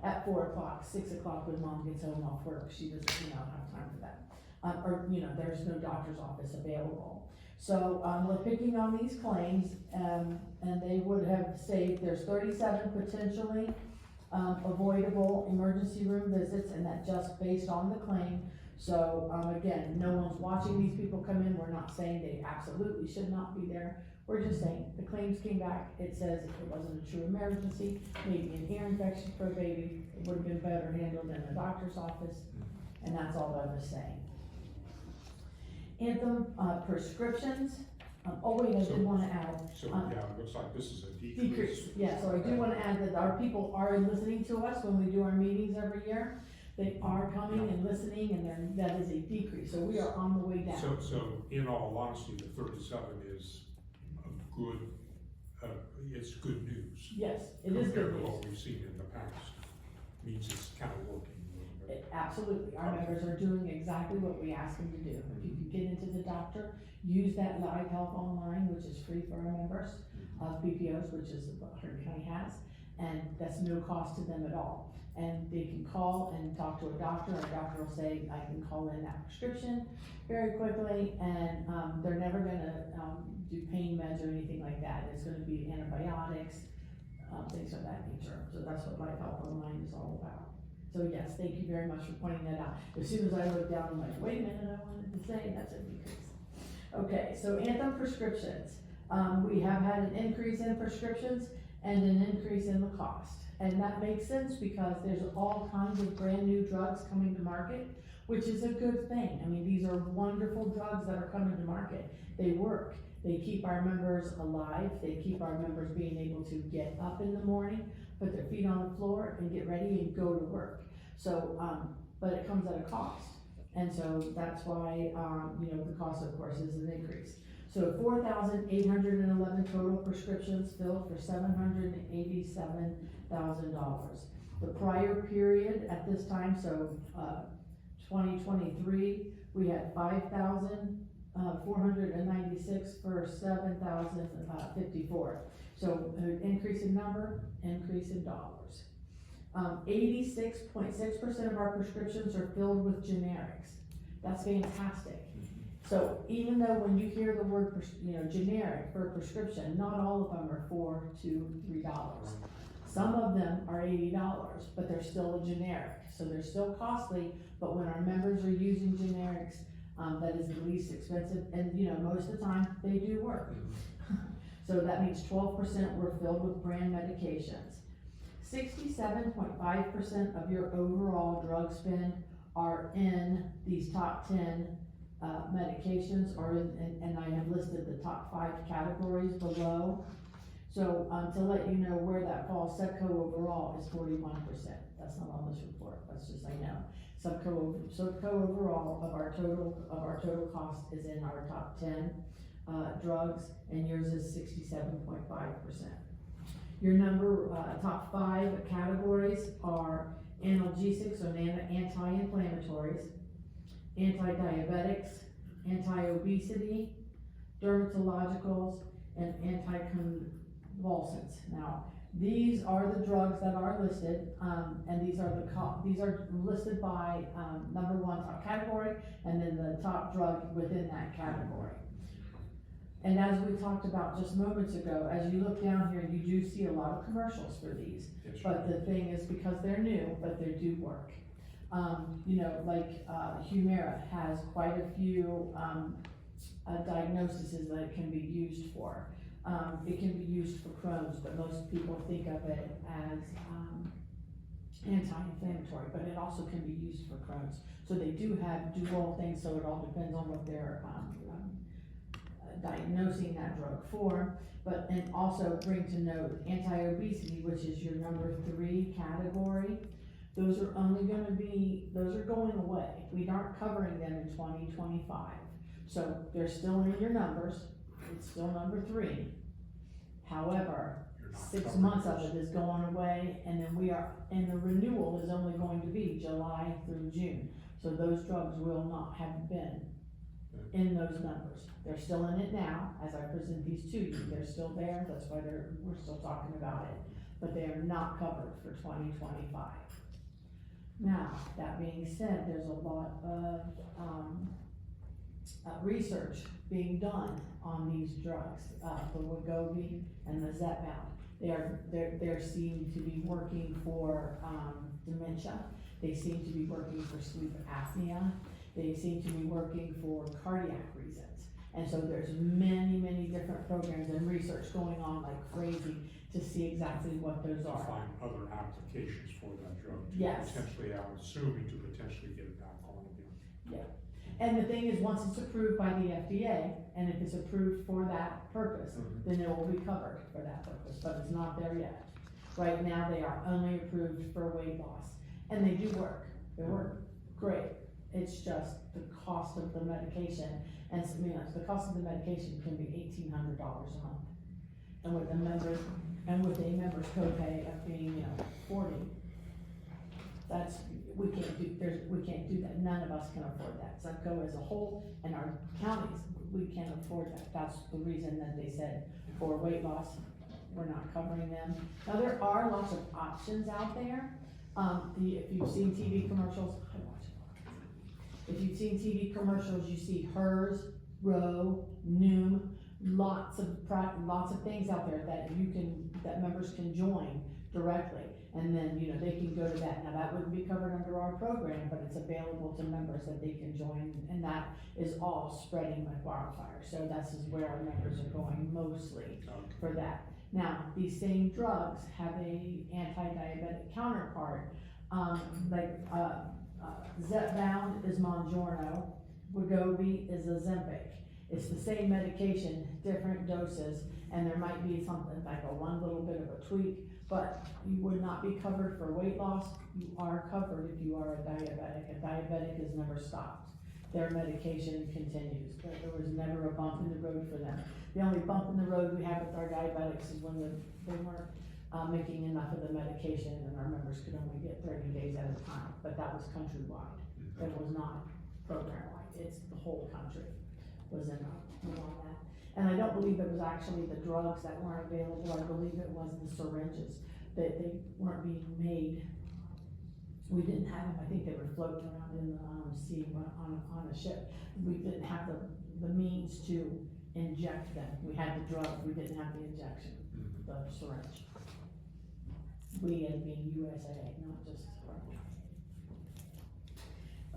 At 4 o'clock, 6 o'clock when mom gets home off work, she doesn't, have time for that. There's no doctor's office available. So, we're picking on these claims, and they would have saved, there's 37 potentially, avoidable emergency room visits, and that just based on the claim. So, again, no one's watching these people come in. We're not saying they absolutely should not be there. We're just saying the claims came back. It says if it wasn't a true emergency, maybe an ear infection for a baby, it would have been better handled in a doctor's office. And that's all I was saying. Anthem prescriptions. I did want to add. So, it looks like this is a decrease. Yeah, so I do want to add that our people are listening to us when we do our meetings every year. They are coming and listening, and that is a decrease, so we are on the way down. So in all honesty, the 37 is a good, it's good news. Yes, it is good Compared to news. what we've seen in the past, means it's kind of working a little bit. Absolutely, our members are doing exactly what we ask them to do. If you can get into the doctor, use that Live Health Online, which is free for our members, PPOs, which is what Hardin County has, and that's no cost to them at all. And they can call and talk to a doctor. Our doctor will say, I can call in that prescription very quickly, and they're never gonna do pain meds or anything like that. It's gonna be antibiotics, things of that nature. So that's what Life Health Online is all about. So yes, thank you very much for pointing that out. As soon as I looked down, I'm like, wait a minute, I wanted to say that's a decrease. Okay, so Anthem prescriptions. We have had an increase in prescriptions and an increase in the cost. And that makes sense because there's all kinds of brand new drugs coming to market, which is a good thing. I mean, these are wonderful drugs that are coming to market. They work. They keep our members alive. They keep our members being able to get up in the morning, put their feet on the floor and get ready and go to work. So, but it comes at a cost. And so that's why, the cost of course is an increase. So 4,811 total prescriptions filled for $787,000. The prior period at this time, so, 2023, we had 5,496 for 7,054. So an increase in number, increase in dollars. 86.6% of our prescriptions are filled with generics. That's fantastic. So even though when you hear the word, generic for a prescription, not all of them are $4 to $3. Some of them are $80, but they're still a generic, so they're still costly, but when our members are using generics, that is the least expensive, and most of the time, they do work. So that means 12% were filled with brand medications. 67.5% of your overall drug spend are in these top 10 medications, and I have listed the top 5 categories below. So to let you know where that falls, Cebco overall is 41%. That's not on this report. That's just I know. Cebco overall of our total cost is in our top 10 drugs, and yours is 67.5%. Your top 5 categories are analgesics, or anti-inflammatories, anti-diabetics, anti-obesity, dermatologicals, and anticonvulsants. Now, these are the drugs that are listed, and these are listed by number 1 top category, and then the top drug within that category. And as we talked about just moments ago, as you look down here, you do see a lot of commercials for these. Yes, But the thing is, because they're new, but they do work. Humira has quite a few diagnoses that it can be used for. It can be used for Crohn's, but most people think of it as anti-inflammatory, but it also can be used for Crohn's. So they do have dual things, so it all depends on what they're diagnosing that drug for. And also bring to note anti-obesity, which is your number 3 category. Those are going away. We aren't covering them in 2025. So they're still in your numbers. It's still number 3. However, 6 months of it is going away, and then the renewal is only going to be July through June. So those drugs will not have been in those numbers. They're still in it now, as I present these to you. They're still there, that's why we're still talking about it, but they are not covered for 2025. Now, that being said, there's a lot of research being done on these drugs, the Wegovy and the Zepbound. They seem to be working for dementia. They seem to be working for sleep apnea. They seem to be working for cardiac reasons. And so there's many, many different programs and research going on like crazy to see exactly what those To are. find other applications for that drug. Yes. Potentially, I'm assuming to potentially get it back on again. Yeah. And the thing is, once it's approved by the FDA, and if it's approved for that purpose, then it will be covered for that purpose, but it's not there yet. Right now, they are only approved for weight loss, and they do work. They work great. It's just the cost of the medication, and the cost of the medication can be $1,800 a month. And with a member's copay of being, $40, we can't do that. None of us can afford that. Cebco as a whole and our counties, we can't afford that. That's the reason that they said for weight loss, we're not covering them. Now, there are lots of options out there. If you've seen TV commercials, I watch it. If you've seen TV commercials, you see Hers, Row, Noom, lots of things out there that members can join directly. And then, they can go to that. Now, that wouldn't be covered under our program, but it's available to members that they can join, and that is all spreading like wildfire. So that's where our members are going mostly for that. Now, these same drugs have a anti-diabetic counterpart, Zepbound is Mounjaro, Wegovy is Ozempic. It's the same medication, different doses, and there might be something like one little bit of a tweak, but you would not be covered for weight loss. You are covered if you are a diabetic. A diabetic is never stopped. their medication continues. There was never a bump in the road for them. The only bump in the road we have with our diabetics is when they weren't making enough of the medication and our members could only get 30 days at a time, but that was countrywide. It was not program-wide, it's the whole country was in on that. And I don't believe it was actually the drugs that weren't available, I believe it was the syringes, that they weren't being made. We didn't have them, I think they were floating around in the sea on a ship. We didn't have the means to inject them. We had the drug, we didn't have the injection, the syringe. We as being USA, not just.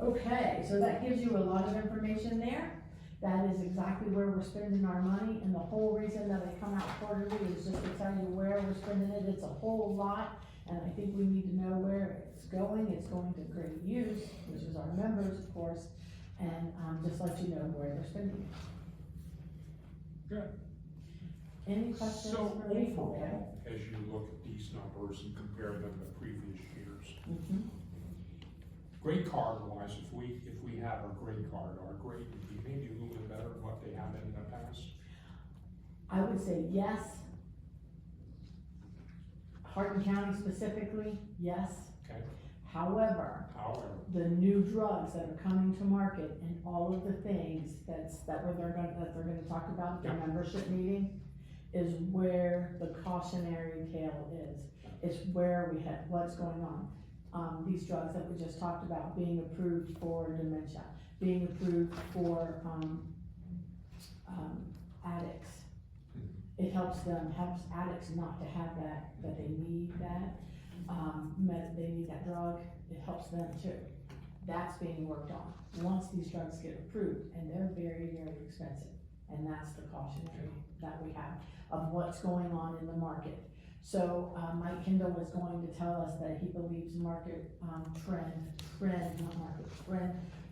Okay, so that gives you a lot of information there. That is exactly where we're spending our money, and the whole reason that I come out quarterly is just to tell you where we're spending it. It's a whole lot, and I think we need to know where it's going. It's going to great use, which is our members, of course, and just let you know where they're spending it. Good. Any questions So for me? overall, as you look at these numbers and compare them to previous years, grade card wise, if we have our grade card, our grade would be maybe a little bit better than what they have in the past. I would say yes. Hardin County specifically, yes. Okay. However, the new drugs that are coming to market and all of the things that they're gonna talk about at the membership meeting is where the cautionary tale is. It's where we have, what's going on. These drugs that we just talked about being approved for dementia, being approved for, addicts. It helps addicts not to have that they need that, they need that drug, it helps them too. That's being worked on, once these drugs get approved, and they're very, very expensive. And that's the cautionary that we have of what's going on in the market. So, Mike Kendall is going to tell us that he believes market, trend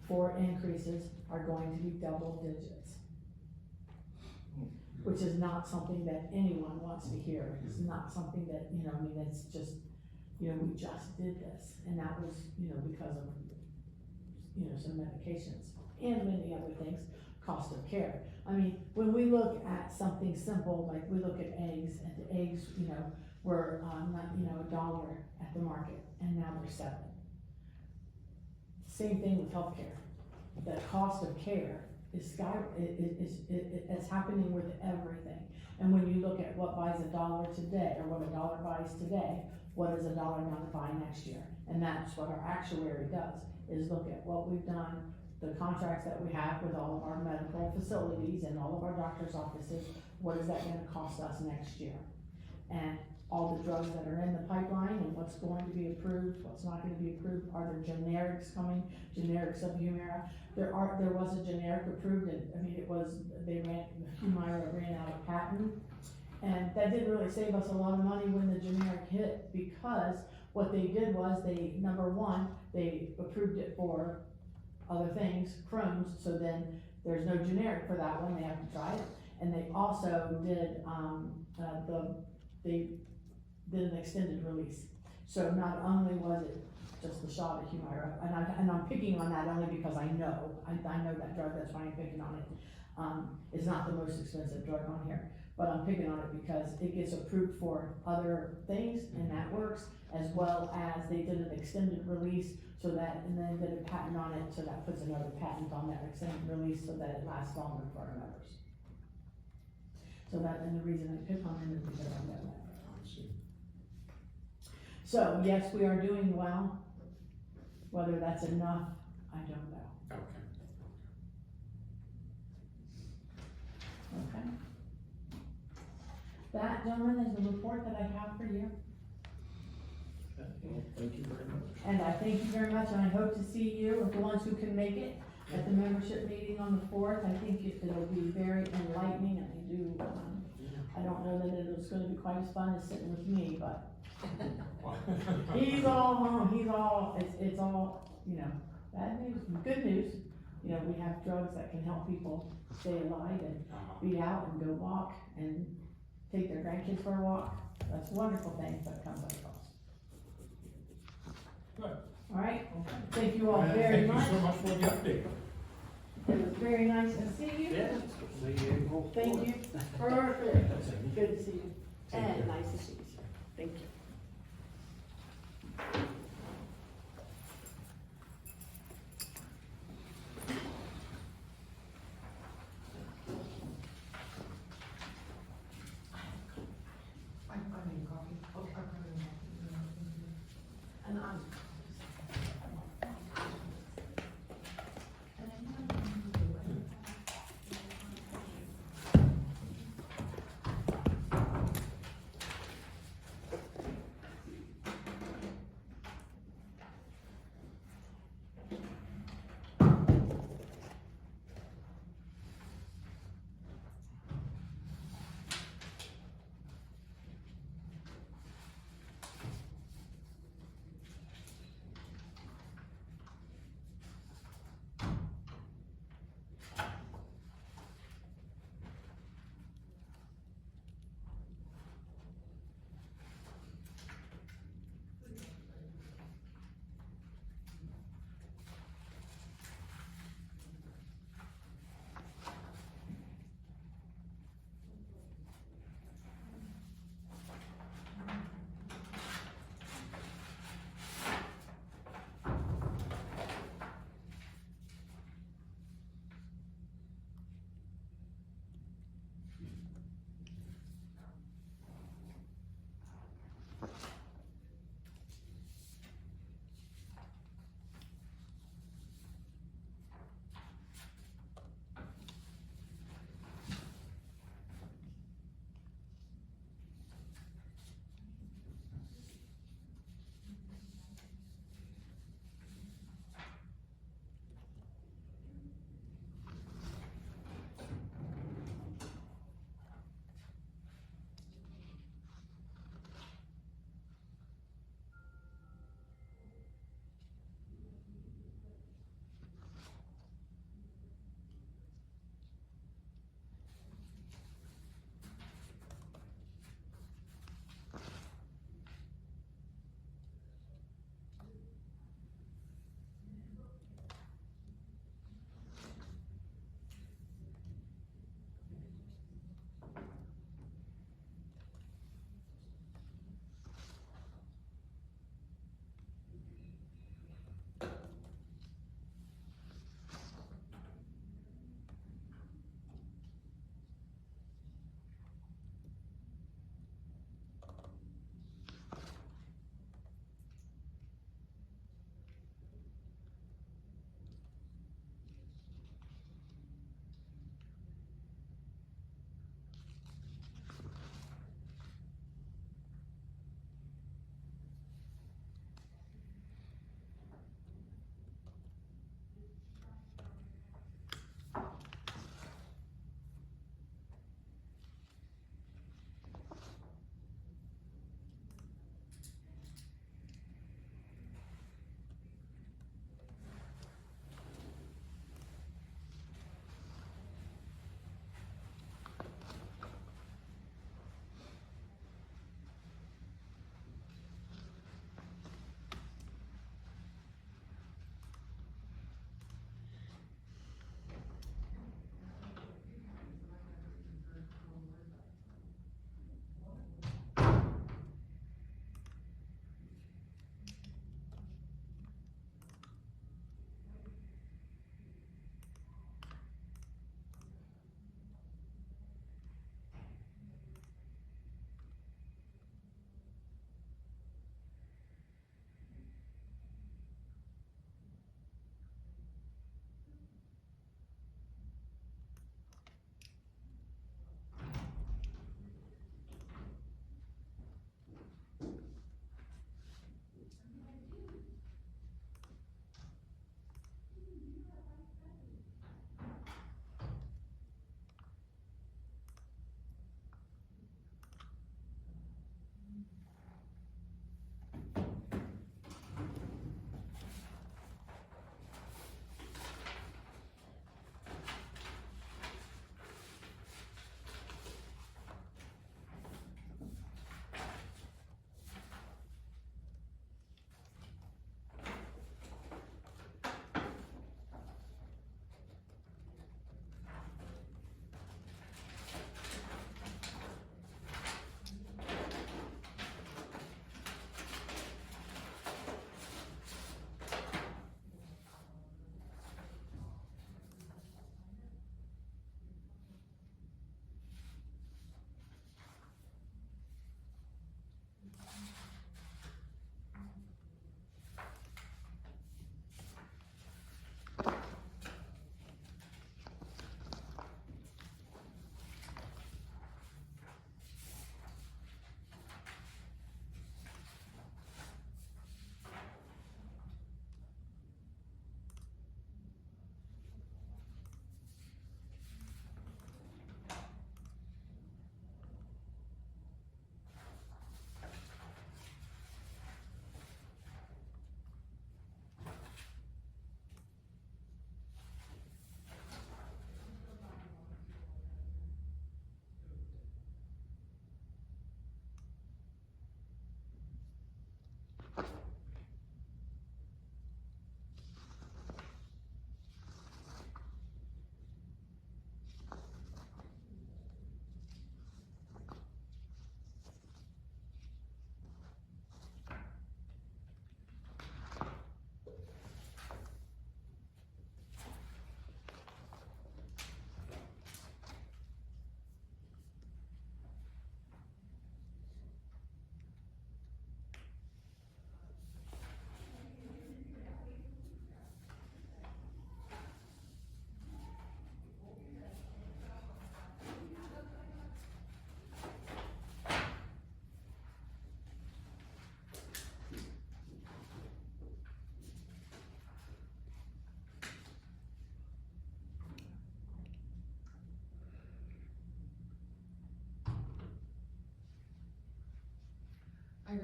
for increases are going to be double digits. Which is not something that anyone wants to hear. It's not something that, I mean, it's just, we just did this, and that was, because of, some medications and many other things, cost of care. I mean, when we look at something simple, like we look at eggs, and the eggs, were, $1 at the market, and now they're $7. Same thing with healthcare. The cost of care is it's happening with everything. And when you look at what buys $1 today, or what $1 buys today, what is $1 gonna buy next year? And that's what our actuary does, is look at what we've done, the contracts that we have with all of our medical facilities and all of our doctor's offices, what is that gonna cost us next year? And all the drugs that are in the pipeline and what's going to be approved, what's not gonna be approved, are there generics coming, generics of Humira? There was a generic approved, and Humira ran out of patent, and that didn't really save us a lot of money when the generic hit, because what they did was number one, they approved it for other things, Crohn's, so then there's no generic for that one, they have to try it, and they also did, they did an extended release. So not only was it just the shot of Humira, and I'm picking on that only because I know that drug, that's why I'm picking on it. It's not the most expensive drug on here, but I'm picking on it because it gets approved for other things, and that works, as well as they did an extended release, so that, and then did a patent on it, so that puts another patent on that extended release, so that it lasts longer for our members. So that, and the reason I pick on it is because I know that. So, yes, we are doing well. Whether that's enough, I don't know. Okay. That, gentlemen, is the report that I have for you. Thank you very much. And I thank you very much, and I hope to see you, the ones who can make it, at the membership meeting on the 4th. I think it'll be very enlightening, and I don't know that it's gonna be quite as fun as sitting with me, but it's all, bad news, good news. We have drugs that can help people stay alive and be out and go walk and take their grandkids for a walk. That's wonderful things that comes at a cost. Good. All right, thank you all very much. Thank you so much for the update. very nice to see you. Yes, see you April Thank 4th. you. Perfect. Good to see you. And nice to see you, sir. Thank you. I need coffee. Okay, I'm coming. And I'm.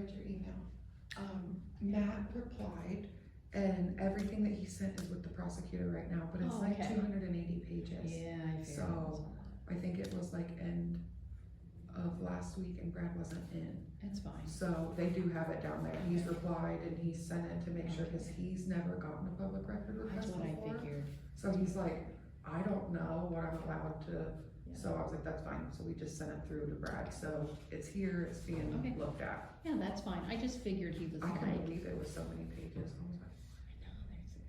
read your email. Matt replied, and everything that he sent is with the prosecutor right now, but it's Oh, like okay. 280 pages. Yeah, I figured. So, I think it was like end of last week and Brad wasn't in. That's fine. So they do have it down there. He's replied and he's sent it to make sure, cause he's never gotten a public record That's request what I before. figured. So he's like, I don't know what I'm allowed to, Yeah. so I was like, that's fine. So we just sent it through to Brad. So it's here, it's being Okay. looked at. Yeah, that's fine. I just figured he was I like. couldn't believe it was so many pages. I was like,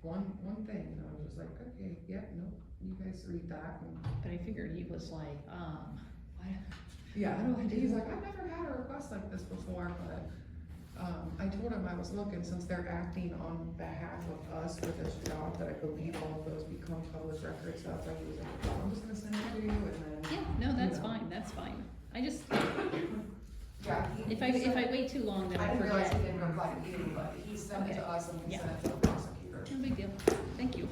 one thing, and I was just like, okay, yeah, nope, you guys read that. And But I figured he was like, what? yeah, What do I do? he's like, I've never had a request like this before, but, I told him I was looking, since they're acting on behalf of us for this job, that I believe all of those become public records, so that's why he was like, "Oh, I'm just gonna send it to you, and then. Yeah, no, that's you know. fine, that's fine. I just, Yeah. if I wait too long, then I I didn't realize he forget. didn't reply to you, but he sent it to us and we Yeah. sent it to the prosecutor. No big deal. Thank you.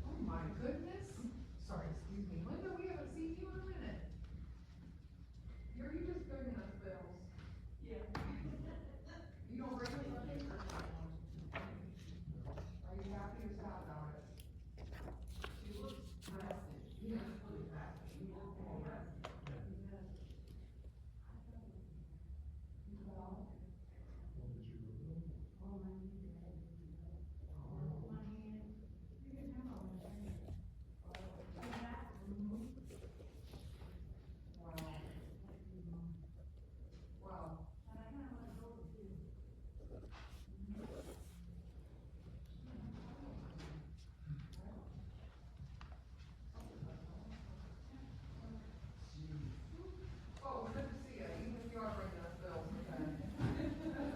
Oh my goodness. Sorry, excuse me. Linda, we haven't seen you in a minute. Are you just bringing us bills? Yeah. You don't bring us a paper? Are you happy or sad about it? She looks rested. Yeah, really rested. You look all rested. Wow. Oh, good to see you, even if you are bringing us bills, okay?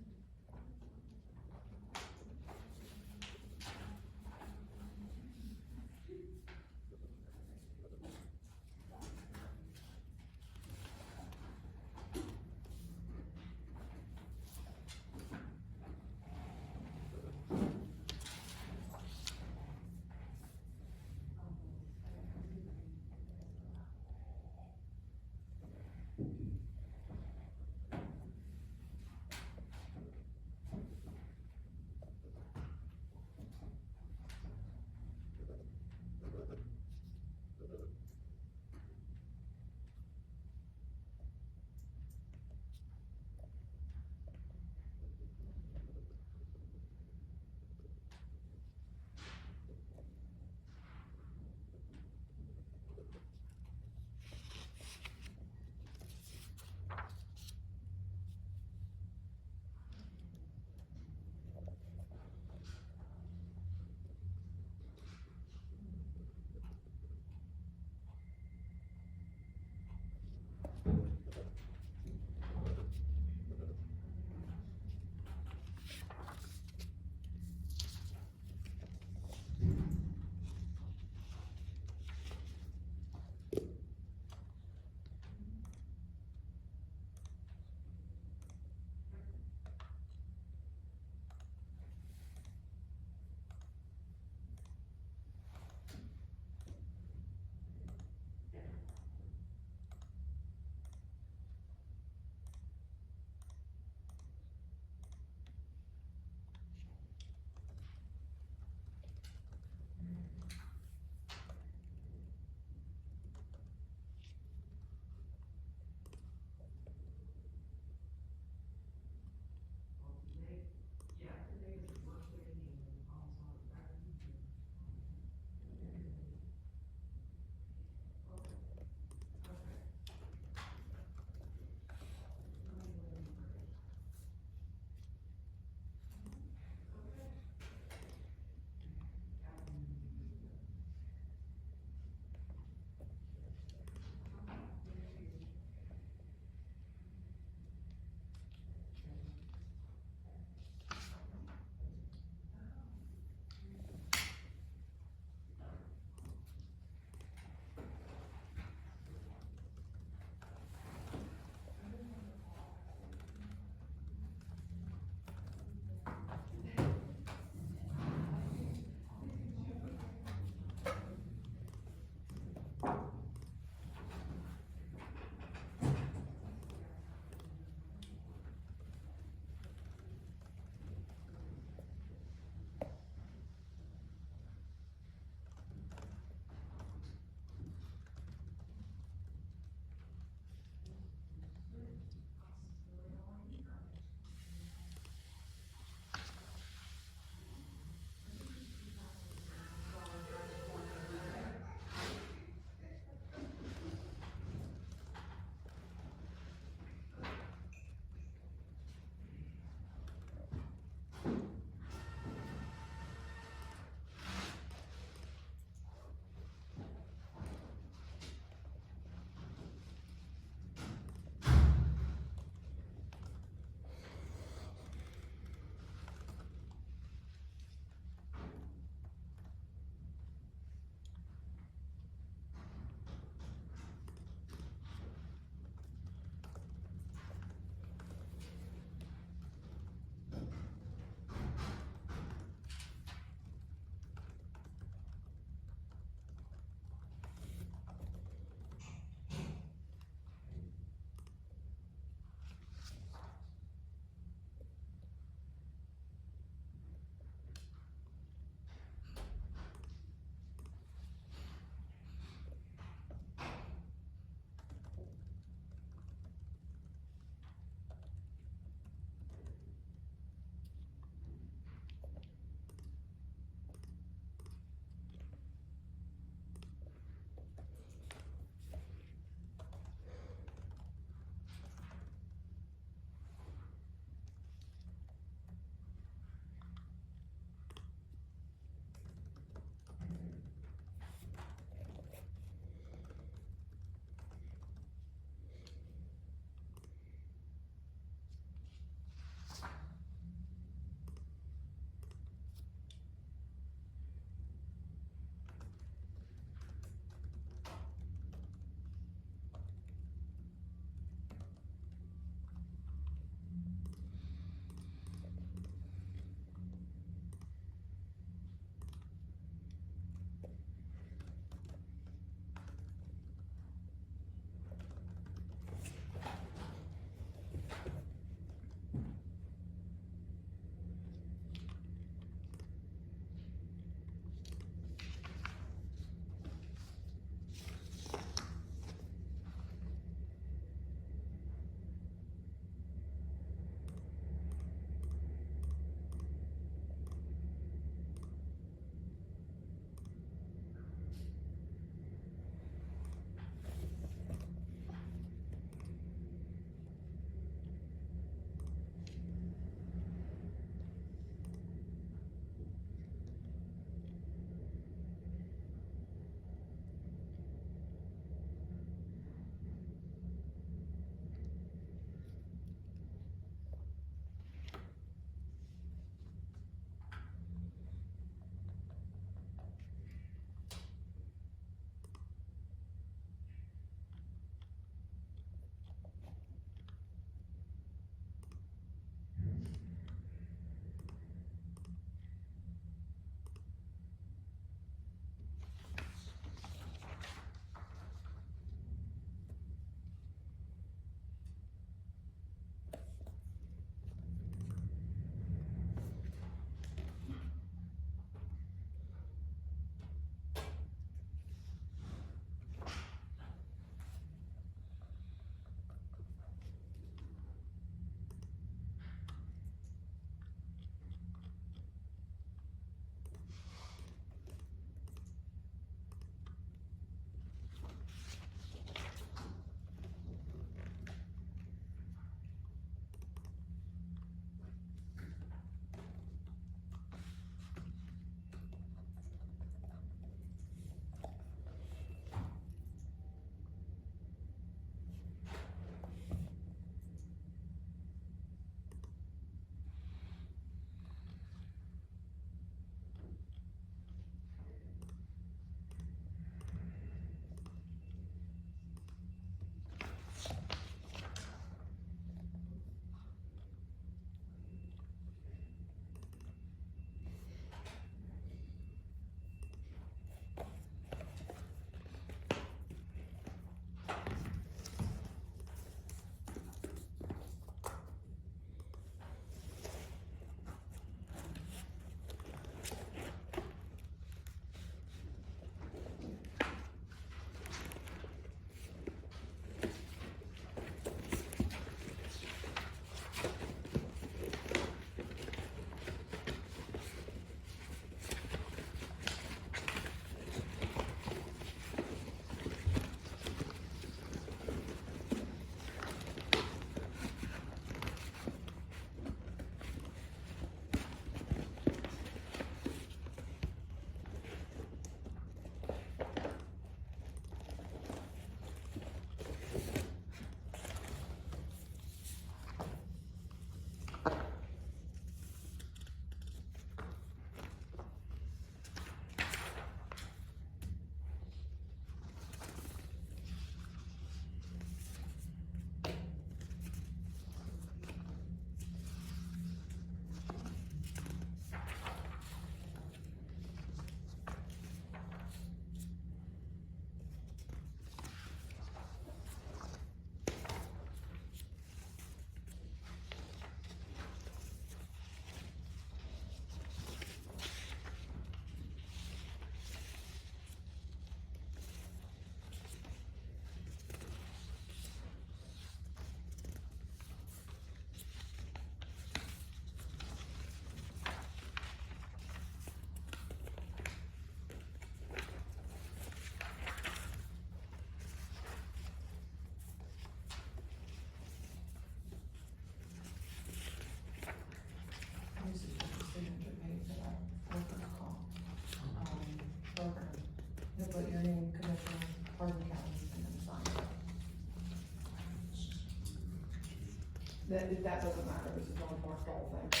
that doesn't matter, this is one more fall thing.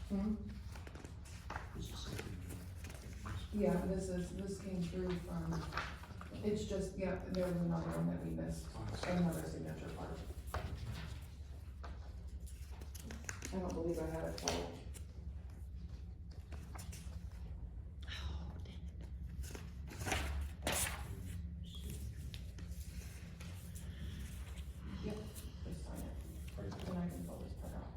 Hmm? This is something new. Yeah, this came through from, it's just, yeah, there was another one that we missed, another signature part. I don't believe I had it all. Yep, just sign it, Right. and I can fill this part out.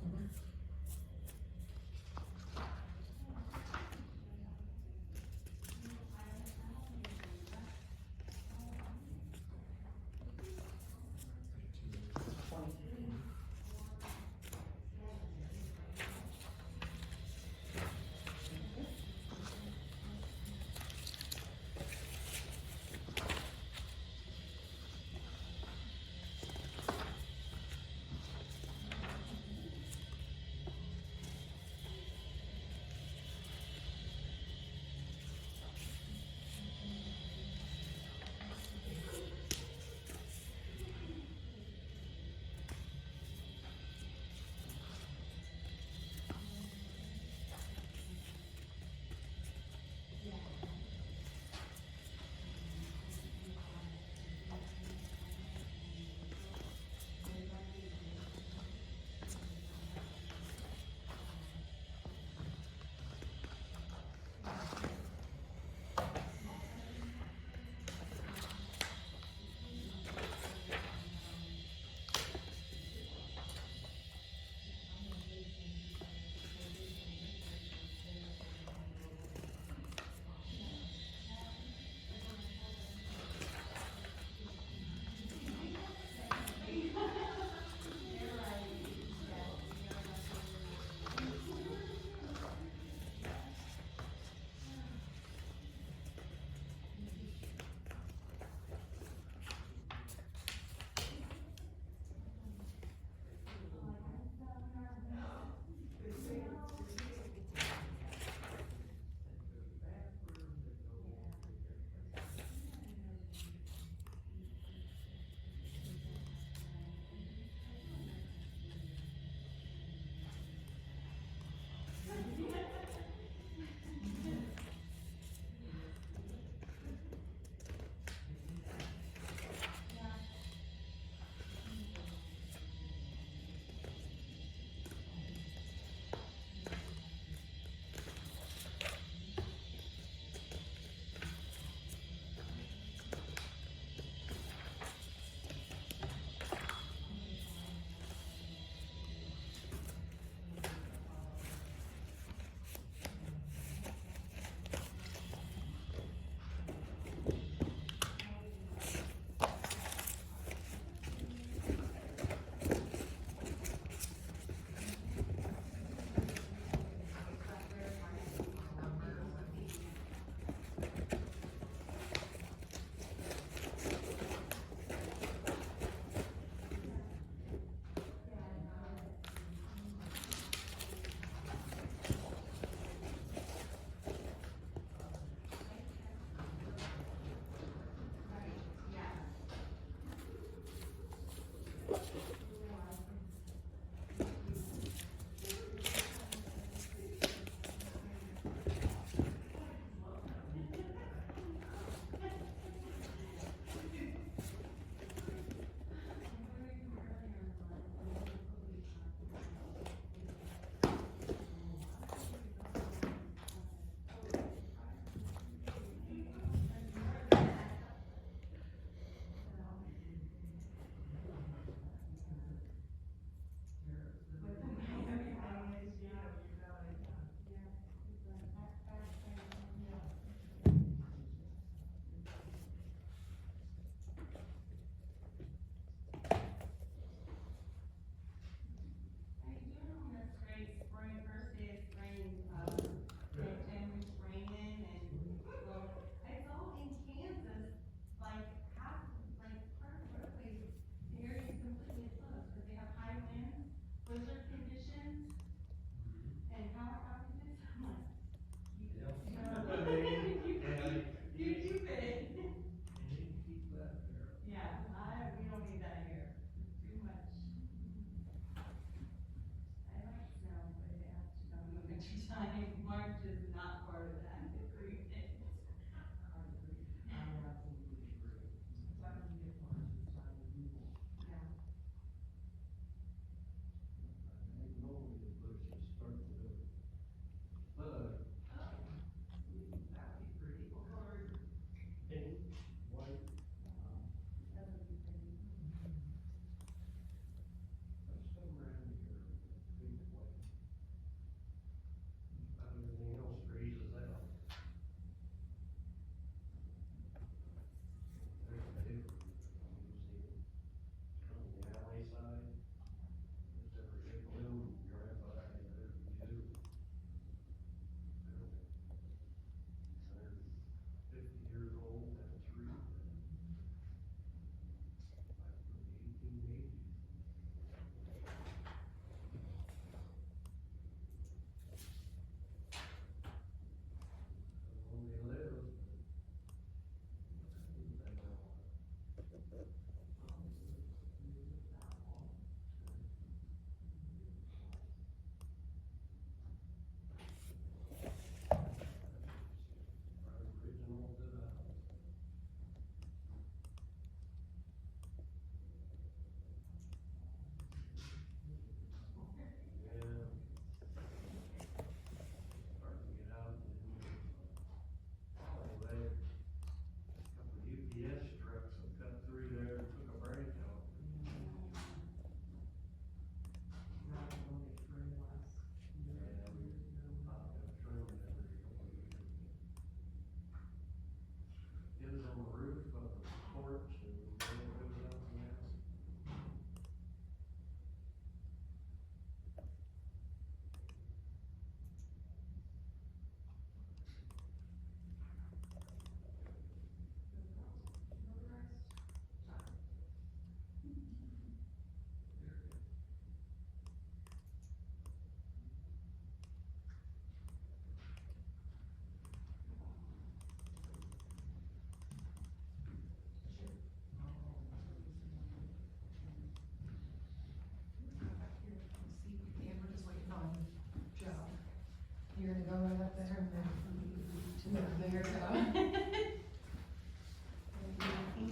There,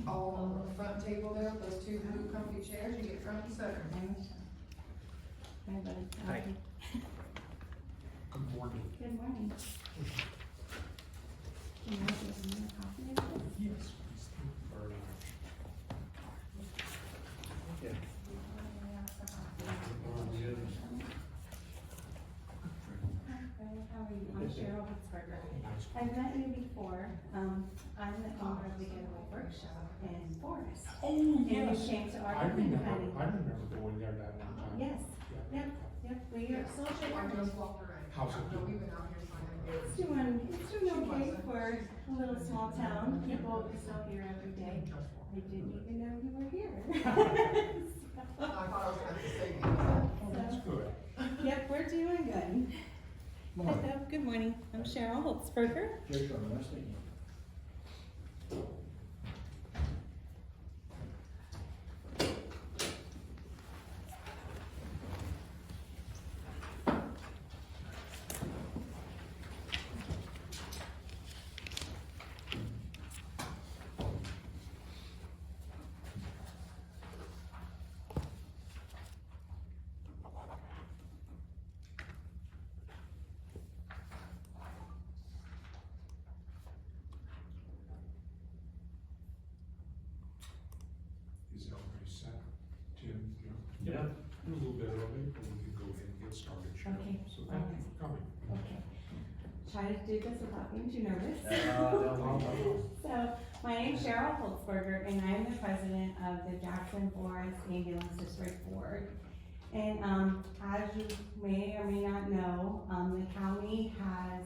all on the front table there, those two blue comfy chairs, you get front and center. Hi, buddy. Hi. Good morning. Good morning. Can you give me a copy of this? Yes, please, thank you very much. How are you? I'm Cheryl Herzberger. I've met you before. I'm the owner of the Getaway Workshop in Forest. Oh, And yes. you came to our I remember meeting. going there that one time. Yes, Yeah. yep. We are social I workers. just walked around. How's it No, doing? we've been out here signing. It's doing okay for a little small town. People are still here every day. I didn't even know you were here. I thought I was gonna have to say that. Oh, that's good. Yep, we're doing good. Hello, good morning. I'm Cheryl Herzberger. Is everybody set? Tim, Jim? Yeah. We're a little bit early, but we can go ahead and get started, Cheryl. Okay. So thank you for coming. Okay. Try to do this without being too nervous. No. So, my name's Cheryl Herzberger, and I'm the president of the Jackson Forest Ambulance District Board. And, as you may or may not know, the county has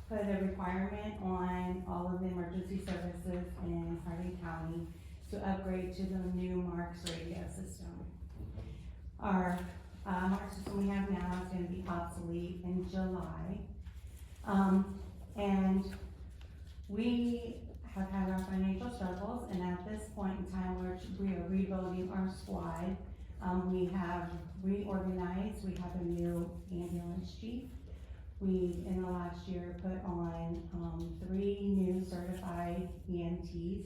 put a requirement on all of the emergency services in Hardin County to upgrade to the new Marks radio system. Our, Marks system we have now is gonna be obsolete in July. And we have had our financial struggles, and at this point in time, we are rebuilding our squad. We have reorganized, we have a new ambulance chief. We, in the last year, put on, 3 new certified EMTs.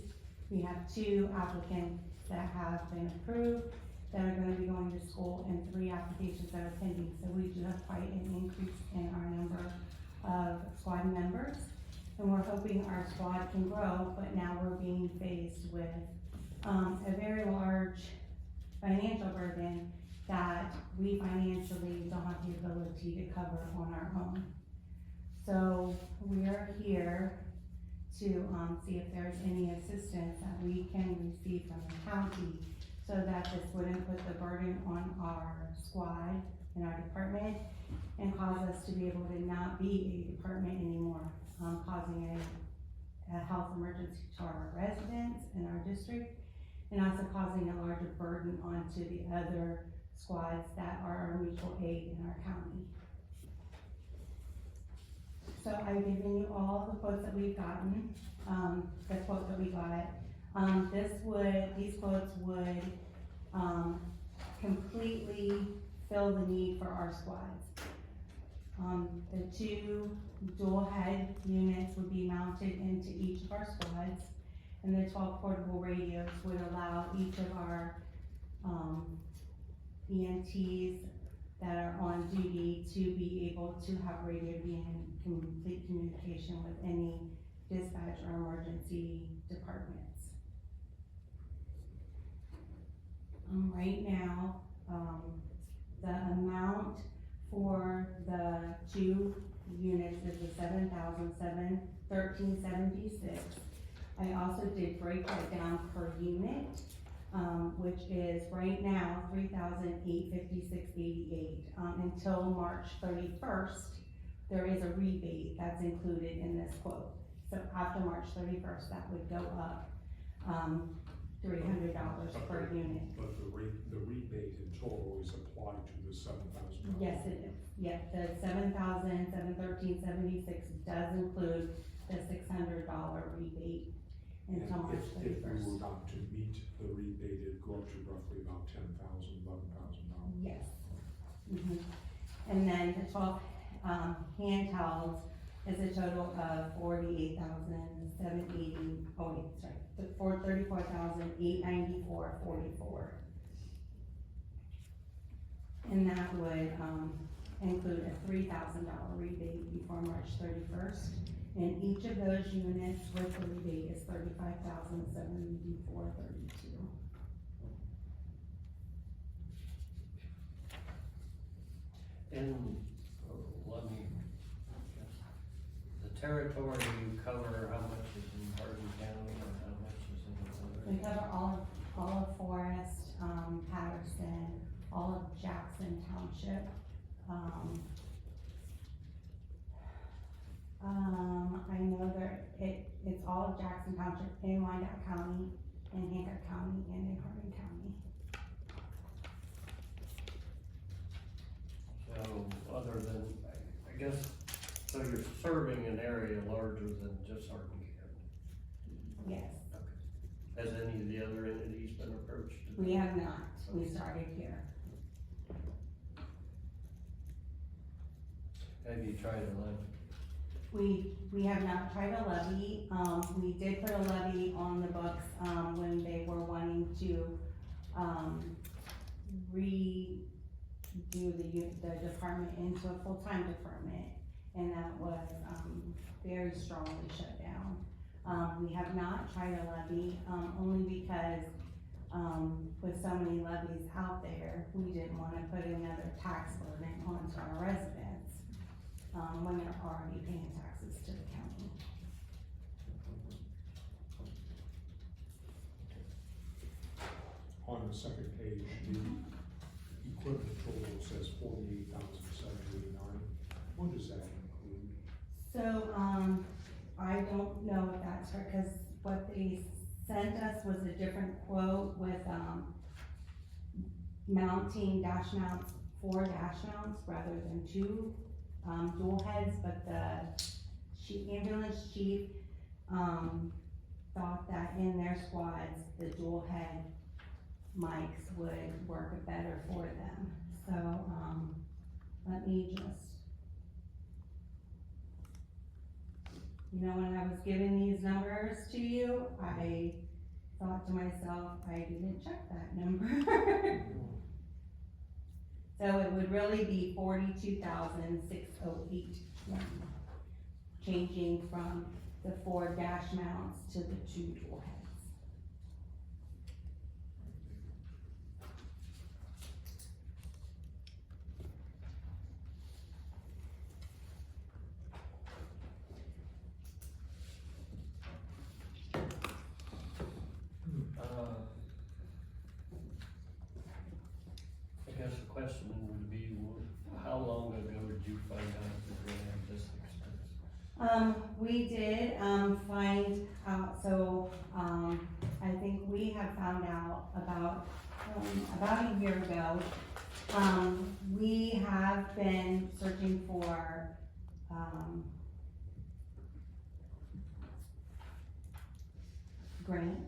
We have 2 applicants that have been approved, that are gonna be going to school, and 3 applications that are pending. So we do have quite an increase in our number of squad members. And we're hoping our squad can grow, but now we're being faced with, a very large financial burden that we financially don't have the ability to cover on our own. So we are here to, see if there's any assistance that we can receive from the county, so that this wouldn't put the burden on our squad and our department, and cause us to be able to not be a department anymore, causing a health emergency to our residents in our district, and also causing a larger burden onto the other squads that are our mutual aid in our county. So I've given you all the quotes that we've gotten, the quote that we got. These quotes would, completely fill the need for our squads. The 2 dual head units would be mounted into each of our squads, and the 12 portable radios would allow each of our, EMTs that are on duty to be able to have radio be in complete communication with any dispatch or emergency departments. Right now, the amount for the 2 units is the $7,713.76. I also did break that down per unit, which is right now $3,856.88. Until March 31st, there is a rebate that's included in this quote. So after March 31st, that would go up, $300 per unit. But the rebate in total is applied to the $7,000. Yes, it is. Yep, the $7,713.76 does include the $600 rebate until March If we 31st. were not to meet the rebate, it'd go up to roughly about $10,000, $11,000. Yes. And then the 12 handhelds is a total of $48,780, for $34,894.44. And that would, include a $3,000 rebate before March 31st. And each of those units with the rebate is $35,784.32. And, let me, the territory you cover, how much is in Hardin County and how much is in We other? cover all of Forest, Patterson, all of Jackson Township. I know it's all of Jackson Township in Wyandotte County, in Hancock County, and in Hardin County. So, other than, I guess, so you're serving an area larger than just Hardin County? Yes, Okay. Has any of the other entities been approached? we have not, we started here. Have you tried to levy? We have not tried a levy, we did put a levy on the books, when they were wanting to, redo the department into a full-time department, and that was, very strongly shut down. We have not tried a levy, only because, with so many levies out there, we didn't wanna put another tax burden onto our residents, when they're already paying taxes to the county. On the second page, the equipment total says $48,789. What does that include? So, I don't know if that's right, cause what they sent us was a different quote with, mounting dash mounts, 4 dash mounts rather than 2, dual heads, but the ambulance chief, thought that in their squads, the dual head mics would work better for them. So, let me just, when I was giving these numbers to you, I thought to myself, I didn't check that number. So it would really be $42,608, changing from the 4 dash mounts to the 2 dual heads. I guess the question would be, how long ago did you find out that you're gonna have this expense? We did, find out, so, I think we have found out about a year ago. We have been searching for, grants.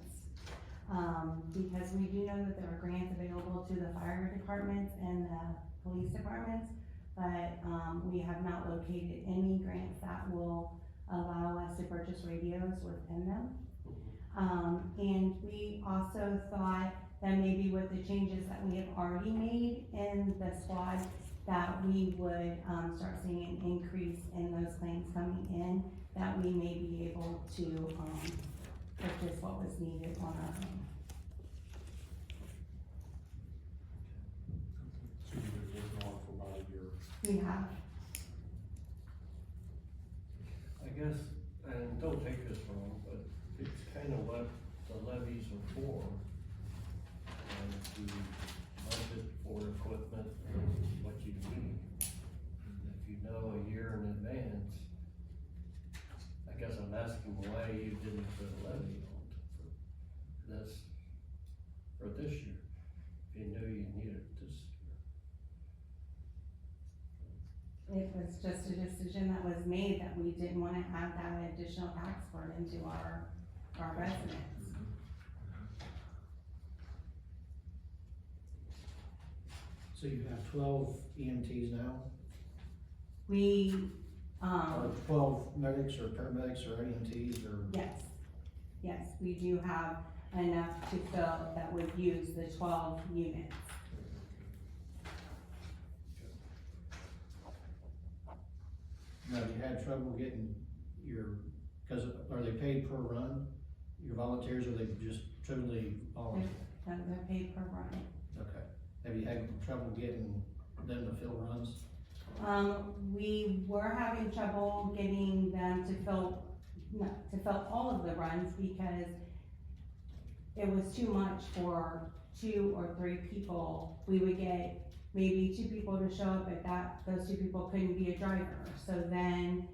Because we do know that there are grants available to the fire departments and the police departments, but, we have not located any grants that will allow us to purchase radios within them. And we also thought that maybe with the changes that we have already made in the squad, that we would, start seeing an increase in those claims coming in, that we may be able to, purchase what was needed on our own. So you've been working on it for about a year. We have, I guess, and don't take this wrong, but it's kind of what the levies are for. And to budget for equipment and what you need. And if you know a year in advance, I guess I'm asking why you didn't put a levy on for this year, if you knew you needed it this year. it was just a decision that was made that we didn't wanna add that additional tax burden to our residents. So you have 12 EMTs now? We, Or 12 medics or paramedics or EMTs or? Yes, we do have enough to fill that would use the 12 units. Now, have you had trouble getting your, cause are they paid per run? Your volunteers, or they just totally volunteer? They're paid per run. Okay. Have you had trouble getting them to fill runs? We were having trouble getting them to fill all of the runs because it was too much for 2 or 3 people. We would get maybe 2 people to show up at that, those 2 people couldn't be a driver. So then,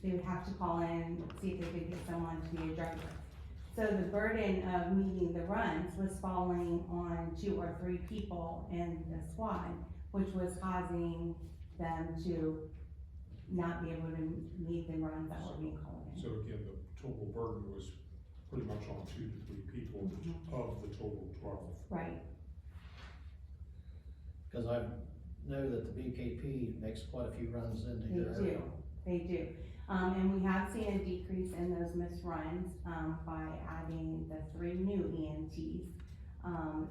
they would have to call in, see if they could get someone to be a driver. So the burden of meeting the runs was falling on 2 or 3 people in the squad, which was causing them to not be able to meet the runs that were being called in. So again, the total burden was pretty much on 2 to 3 people of the total 12. Right, Cause I know that the BKP makes quite a few runs into your area. they do. And we have seen a decrease in those missed runs, by adding the 3 new EMTs.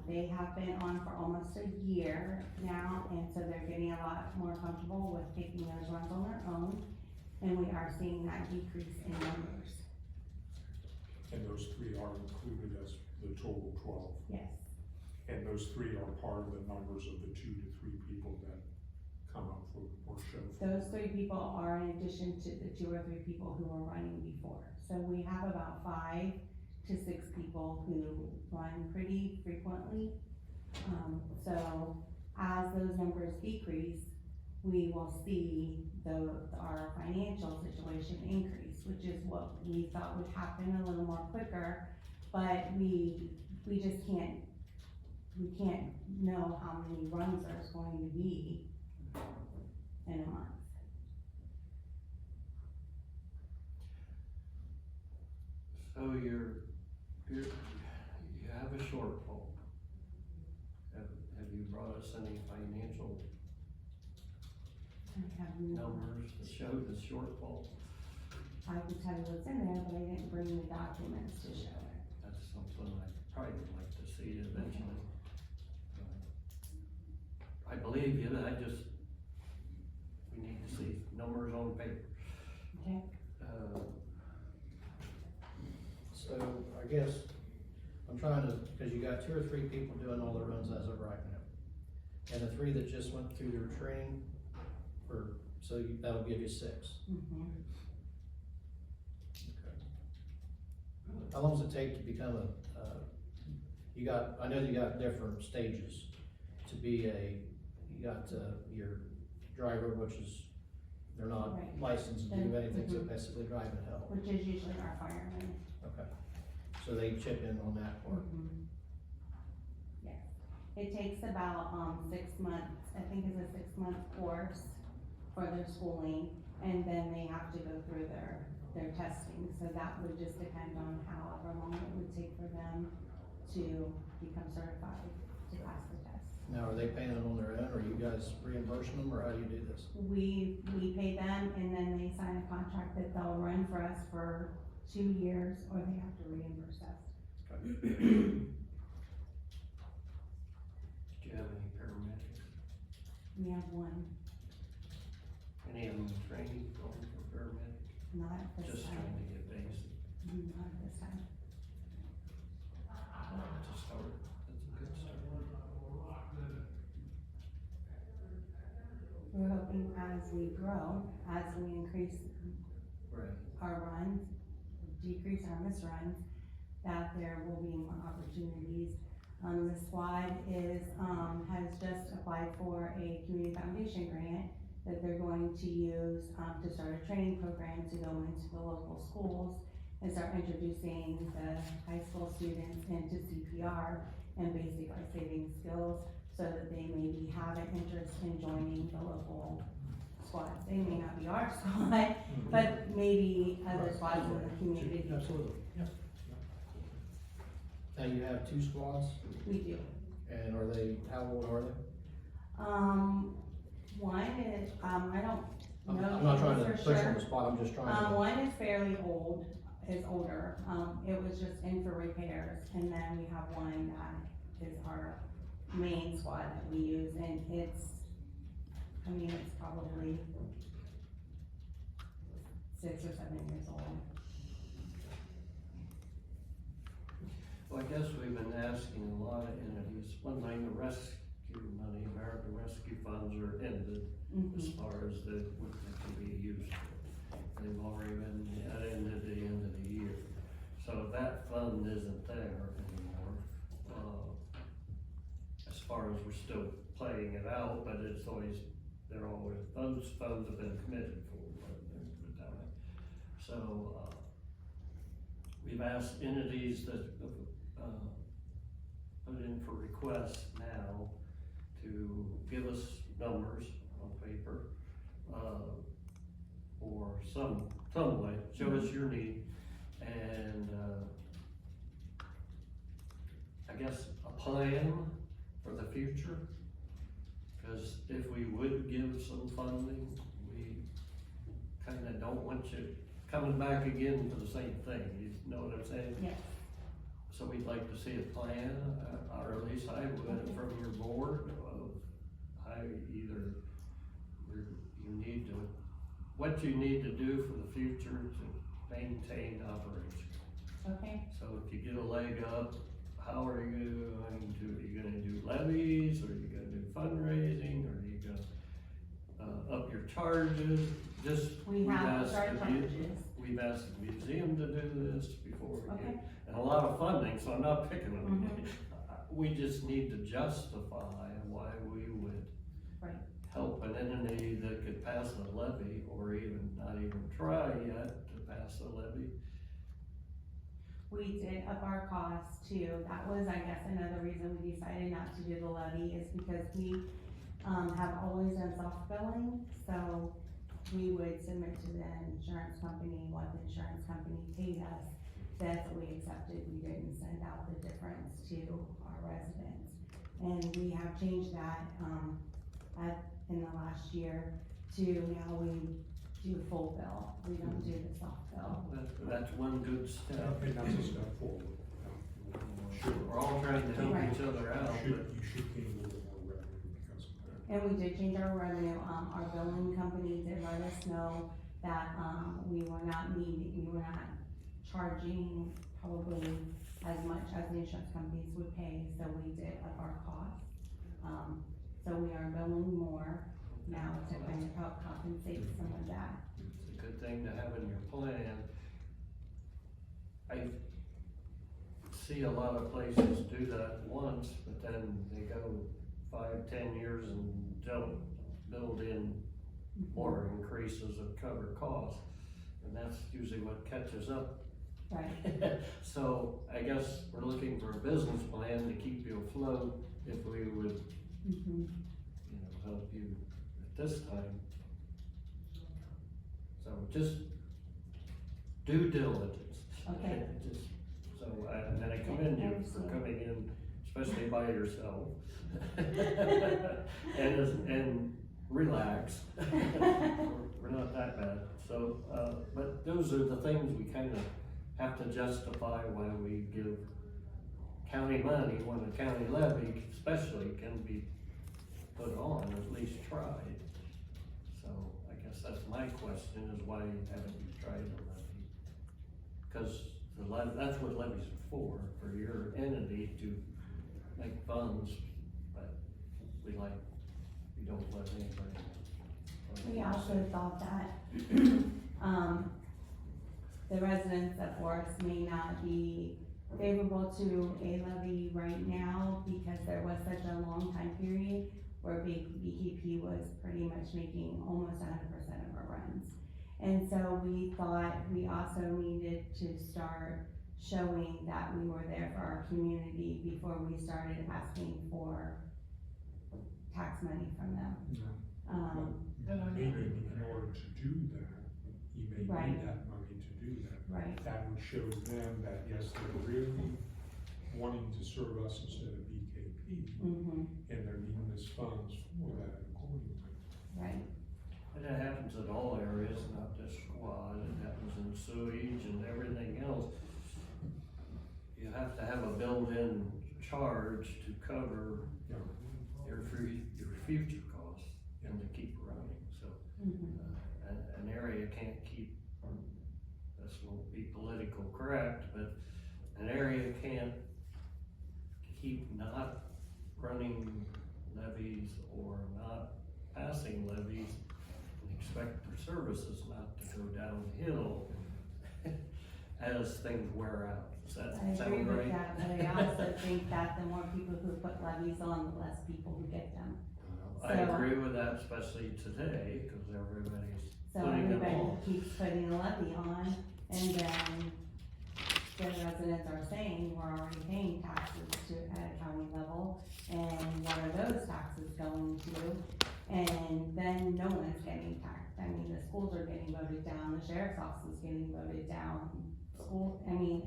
They have been on for almost a year now, and so they're getting a lot more comfortable with taking those runs on their own. And we are seeing that decrease in numbers. And those 3 are included as the total 12. Yes, And those 3 are part of the numbers of the 2 to 3 people that come up for or show. those 3 people are in addition to the 2 or 3 people who were running before. So we have about 5 to 6 people who run pretty frequently. So as those numbers decrease, we will see our financial situation increase, which is what we thought would happen a little more quicker, but we just can't know how many runs there's going to be in a month. So you have a shortfall. Have you brought us any financial I have no, numbers to show the shortfall? I could tell you what's in there, but I didn't bring the documents to show it. That's something I probably would like to see eventually. I believe you, we need to see numbers on paper. Okay. So I guess I'm trying to, cause you got 2 or 3 people doing all the runs as of right now. And the 3 that just went through their training, that'll give you 6. Mm-hmm. Okay. How long does it take to become I know you got different stages to be you got your driver, which is, they're not Right. licensed to do anything, so Mhm. basically driving help. Which is usually our firemen. Okay, so they chip in on that part. Yes, it takes about, 6 months, I think it's a 6-month course for their schooling, and then they have to go through their testing, so that would just depend on however long it would take for them to become certified to pass the test. Now, are they paying it on their own, or are you guys reimbursing them, or how do you do this? We pay them, and then they sign a contract that they'll run for us for 2 years, or they have to reimburse us. Do you have any paramedics? We have 1, Any of them in training going for paramedic? not at this Just time, trying to get basic not at this time. to start. That's a good start. We're hoping as we grow, as we increase Right. our runs, decrease our missed runs, that there will be more opportunities. The squad has just applied for a community foundation grant that they're going to use, to start a training program to go into the local schools and start introducing the high school students into CPR and basic life saving skills, so that they maybe have an interest in joining the local squads. They may not be our squad, but maybe other squads in the community. Absolutely, yeah. Now, you have 2 squads, We do. and how old are they? One is, I don't I'm know. not trying to for push you on sure. the spot, I'm just trying to. One is fairly old, is older, it was just in for repairs, and then we have one that is our main squad that we use, and it's probably 6 or 7 years old. Well, I guess we've been asking a lot of entities, one thing, the rescue money, American Rescue Funds are ended as far as what they can be used for. They've already been ended the end of the year, so that fund isn't there anymore. As far as we're still playing it out, but it's always, those funds have been committed for, but they're put down there. So, we've asked entities that, put in for requests now to give us numbers on paper, or some way, show us your need, and, I guess a plan for the future. Cause if we would give some funding, we kinda don't want you coming back again for the same thing, you know what I'm saying? Yes. So we'd like to see a plan, or at least I would, from your board of how either you need to, what you need to do for the future to maintain operations. Okay. So if you get a leg up, how are you going to, are you gonna do levies, or are you gonna do fundraising, or are you gonna up your charges? Just, We have our charges. We've asked the museum to do this before we Okay. get, and a lot of funding, so I'm not picking on you. Mhm. We just need to justify why we would Right. help an entity that could pass a levy, or even not even try yet to pass a levy. We did up our costs too. That was, I guess, another reason we decided not to do the levy is because we, have always done soft billing. So we would submit to the insurance company what the insurance company paid us. That's what we accepted. We didn't send out the difference to our residents. And we have changed that, in the last year to now we do full bill. We don't do the soft bill. That's one good step. And that's a step forward. We're all trying to help each other out, but You should gain a little more revenue because of that. And we did change our revenue, our billing company did let us know that, we were not charging probably as much as the insurance companies would pay, so we did up our costs. So we are billing more now to kind of help compensate some of that. it's a good thing to have in your plan. I see a lot of places do that once, but then they go 5-10 years and don't build in more increases of cover costs. And that's usually what catches up. Right. So I guess we're looking for a business plan to keep you afloat if we would, Mm-hmm. help you at this time. So just due diligence. Okay. Just, so, and I commend you for coming in, especially by yourself. And relax. We're not that bad. So, but those are the things we kind of have to justify why we give county money when a county levy especially can be put on, or at least tried. So I guess that's my question, is why haven't you tried a levy? Cause that's what levies are for your entity to make funds, but we don't let anybody. We also thought that, the residents of Forest may not be favorable to a levy right now because there was such a long time period where BKP was pretty much making almost 100% of our runs. And so we thought we also needed to start showing that we were there for our community before we started asking for tax money from them. Maybe in order to do that, you may Right. need that money to do that. Right. That would show them that, yes, they're really wanting to serve us instead of BKP, Mm-hmm. and they're needing this funds for that accordingly. right, And it happens in all areas, not just squad, it happens in sewage and everything else. You have to have a built-in charge to cover your future costs and to keep running, so. An area can't keep, this won't be political correct, but an area can't keep not running levies or not passing levies and expect their services not to go downhill as things wear out. Does that I agree sound with right? that, but I also think that the more people who put levies on, the less people who get them. I So- agree with that, especially today, cause everybody's So putting them everybody on. keeps putting a levy on, and then the residents are saying, we're already paying taxes at a county level, and what are those taxes going to? And then no one's getting taxed. I mean, the schools are getting voted down, the sheriff's office is getting voted down.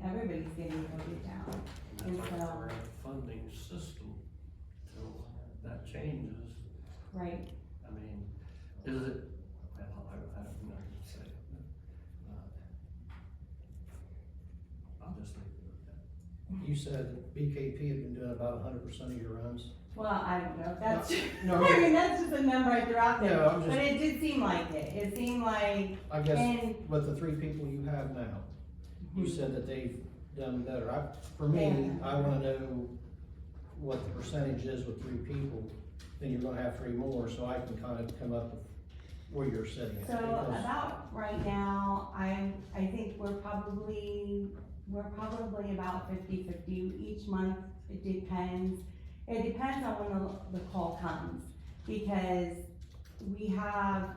Everybody's getting voted down. And That's why so- we're in a funding system till that changes. Right, I mean, is it, well, I have nothing to say. I'll just leave it at that. You said that BKP had been doing about 100% of your runs? well, I don't know if that's, No. I mean, that's just a number I threw out there, No, I'm just- but it did seem like it. It seemed like, I guess and with the 3 people you have now, you said that they've done better. For me, Yeah. I wanna know what the percentage is with 3 people, then you're gonna have 3 more, so I can kind of come up with where you're sitting at. so because- about right now, I think we're probably about 50-50 each month. It depends on when the call comes, because we have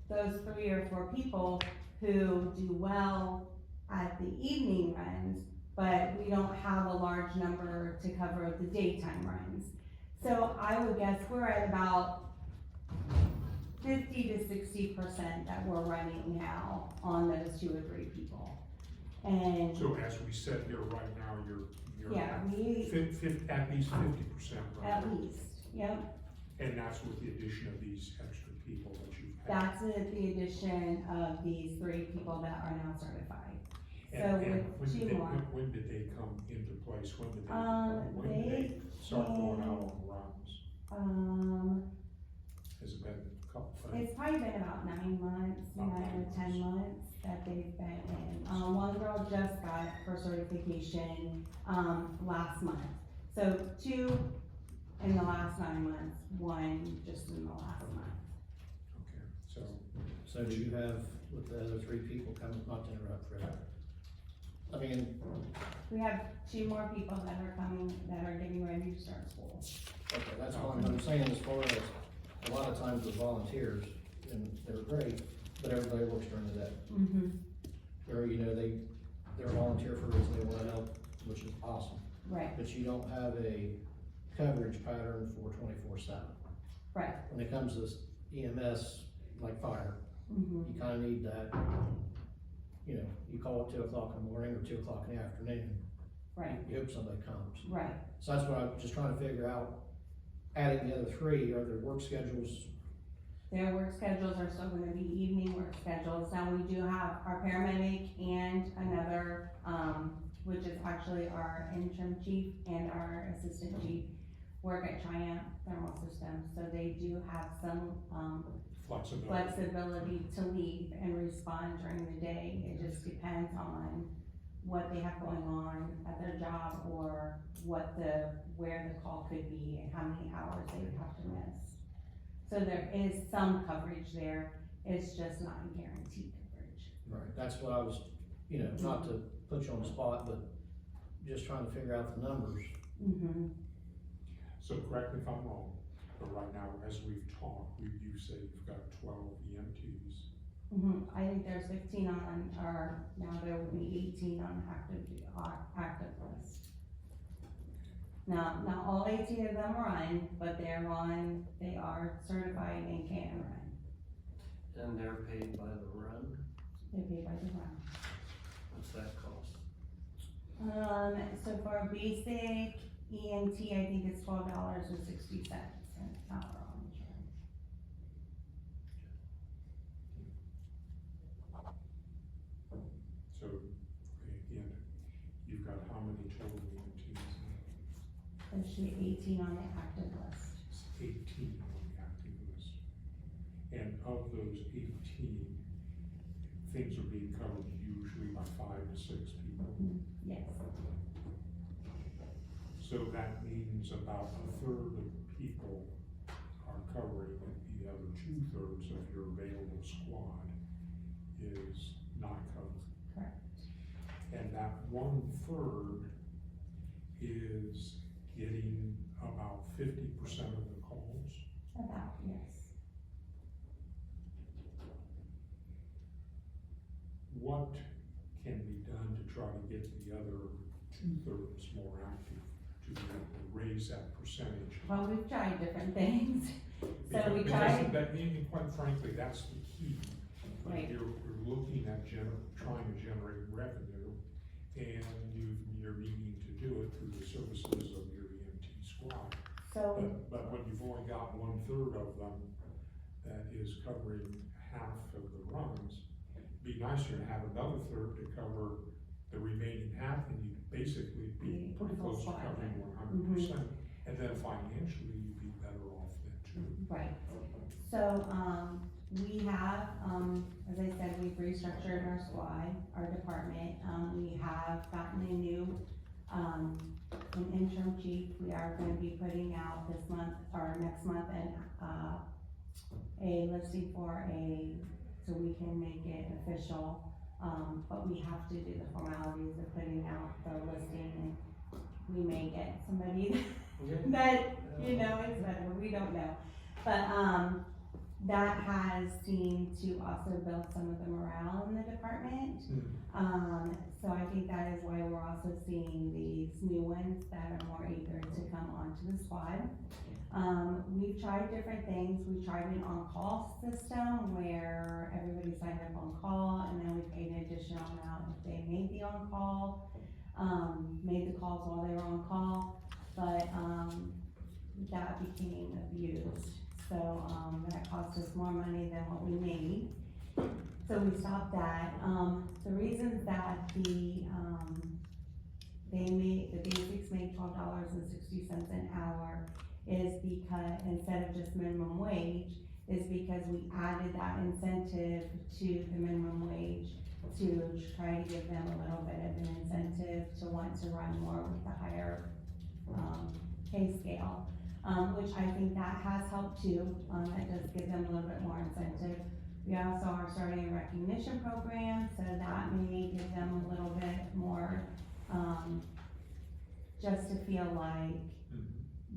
those 3 or 4 people who do well at the evening runs, but we don't have a large number to cover the daytime runs. So I would guess we're at about 50 to 60% that we're running now on those 2 or 3 people. And, So as we sit here right now, you're yeah, at we, at least 50% right at now. least, yep, And that's with the addition of these extra people that you've had. that's with the addition of these 3 people that are now certified. So And with 2 more, when did they come into place? When did they they start going out came- on runs? Has it been a couple? it's probably been about 9 months, 9 or 10 months that they've been in. One girl just got her certification, last month. So 2 in the last 9 months, 1 just in the last month. Okay, So do you have, with the other 3 people coming, not to interrupt, Fred? I mean, We have 2 more people that are coming, that are getting ready to start school. okay, that's what I'm saying, as far as, a lot of times with volunteers, and they're great, but everybody works during the day. Mm-hmm. Or, they're volunteer for reasons they wanna help, which is awesome, Right, but you don't have a coverage pattern for 24/7. right, When it comes to this EMS, like fire, mm-hmm, you kinda need that, you call it 2 o'clock in the morning or 2 o'clock in the afternoon, right, you hope somebody comes. right. So that's what I'm just trying to figure out, adding the other 3, are their work schedules? Their work schedules are still gonna be evening work schedules. Now, we do have our paramedic and another, which is actually our interim chief and our assistant chief, work at Triumph Thermal Systems, so they do have some, flexibility to leave and respond during the day. It just depends on what they have going on at their job, or where the call could be and how many hours they would have to miss. So there is some coverage there, it's just not guaranteed coverage. Right. That's what I was, not to put you on the spot, but just trying to figure out the numbers. Mm-hmm. So correct me if I'm wrong, but right now, as we've talked, you say you've got 12 EMTs. Mm-hmm. I think there's 15 on, or now there will be 18 on active list. Now, not all 18 of them run, but they are certified and can run. And they're paid by the run, They pay by the run. what's that cost? So for a basic EMT, I think it's $12.60 an hour on insurance. should be 18 on the active list. It's 18 on the active list. And of those 18, things are being covered usually by 5 to 6 people. Yes, So that means about a third of people are covering it. The other 2/3 of your available squad is not covered. correct. And that 1/3 is getting about 50% of the calls. About, yes. What can be done to try to get the other 2/3 more active, to be able to raise that percentage? Well, we've tried different things. So we Because tried, that, and quite frankly, that's the key. Like Right. you're looking at trying to generate revenue, and you're needing to do it through the services of your EMT squad. so, But when you've only got 1/3 of them that is covering half of the runs, it'd be nicer to have another third to cover the remaining half, and you'd basically be pretty Full close to squad, covering yeah. 100%. And then financially, you'd be better off then too. right. So, we have, as I said, we've restructured our squad, our department. We have gotten a new, an interim chief. We are gonna be putting out this month, or next month, a listing so we can make it official. But we have to do the formalities of putting out the listing, and we may get somebody that, you know, it's better, we don't know. But, that has seemed to also build some of the morale in the department. So I think that is why we're also seeing these new ones that are more eager to come onto the squad. We've tried different things. We tried an on-call system where everybody signed up on call, and then we paid an additional amount if they made the on-call, made the calls while they were on call, but, that became abused. So, that cost us more money than what we made. So we stopped that. The reasons that the basics made $12.60 an hour is because, instead of just minimum wage, is because we added that incentive to the minimum wage to try to give them a little bit of an incentive to want to run more with the higher, pay scale. Which I think that has helped too. That does give them a little bit more incentive. We also are starting a recognition program, so that may give them a little bit more, just to feel like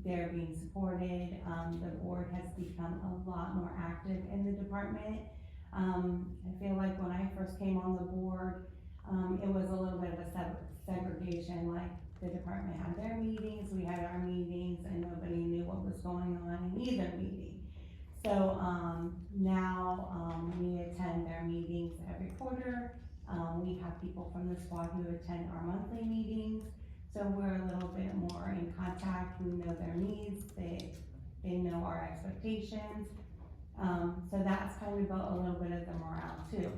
they're being supported. The board has become a lot more active in the department. I feel like when I first came on the board, it was a little bit of a segregation, like the department had their meetings, we had our meetings, and nobody knew what was going on in either meeting. So, now, we attend their meetings every quarter. We have people from the squad who attend our monthly meetings, so we're a little bit more in contact. We know their needs, they know our expectations. So that's kind of built a little bit of the morale too.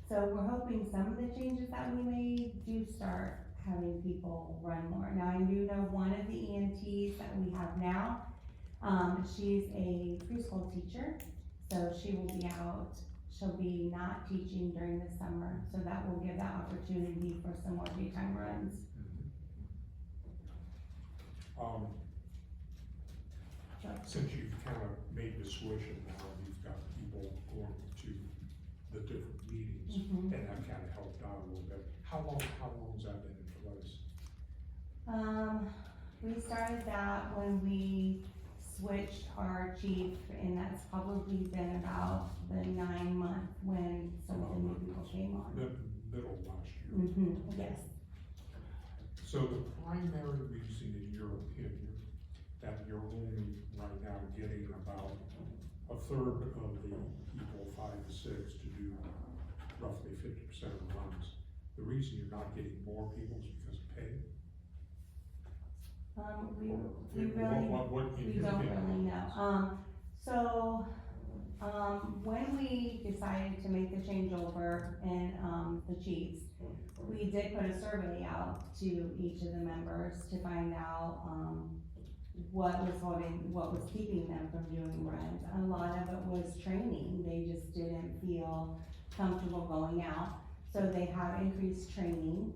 So we're hoping some of the changes that we made do start having people run more. Now, I do know one of the EMTs that we have now, she's a preschool teacher, so she will be out, she'll be not teaching during the summer, so that will give that opportunity for some more daytime runs. Since you've kind of made the switch and now you've got people going to the different meetings, and that kind of helped out a little bit. How long has that been in place? We started that when we switched our chief, and that's probably been about the 9 month when some of the new people came on. The middle of last year. Yes. So the primary reason, in your opinion, that you're only right now getting about a third of the people, 5 to 6, to do roughly 50% of the runs, the reason you're not getting more people is because of pay? We don't really know. When we decided to make the changeover in, the chiefs, we did put a survey out to each of the members to find out, what was keeping them from doing runs. A lot of it was training, they just didn't feel comfortable going out. So they have increased training,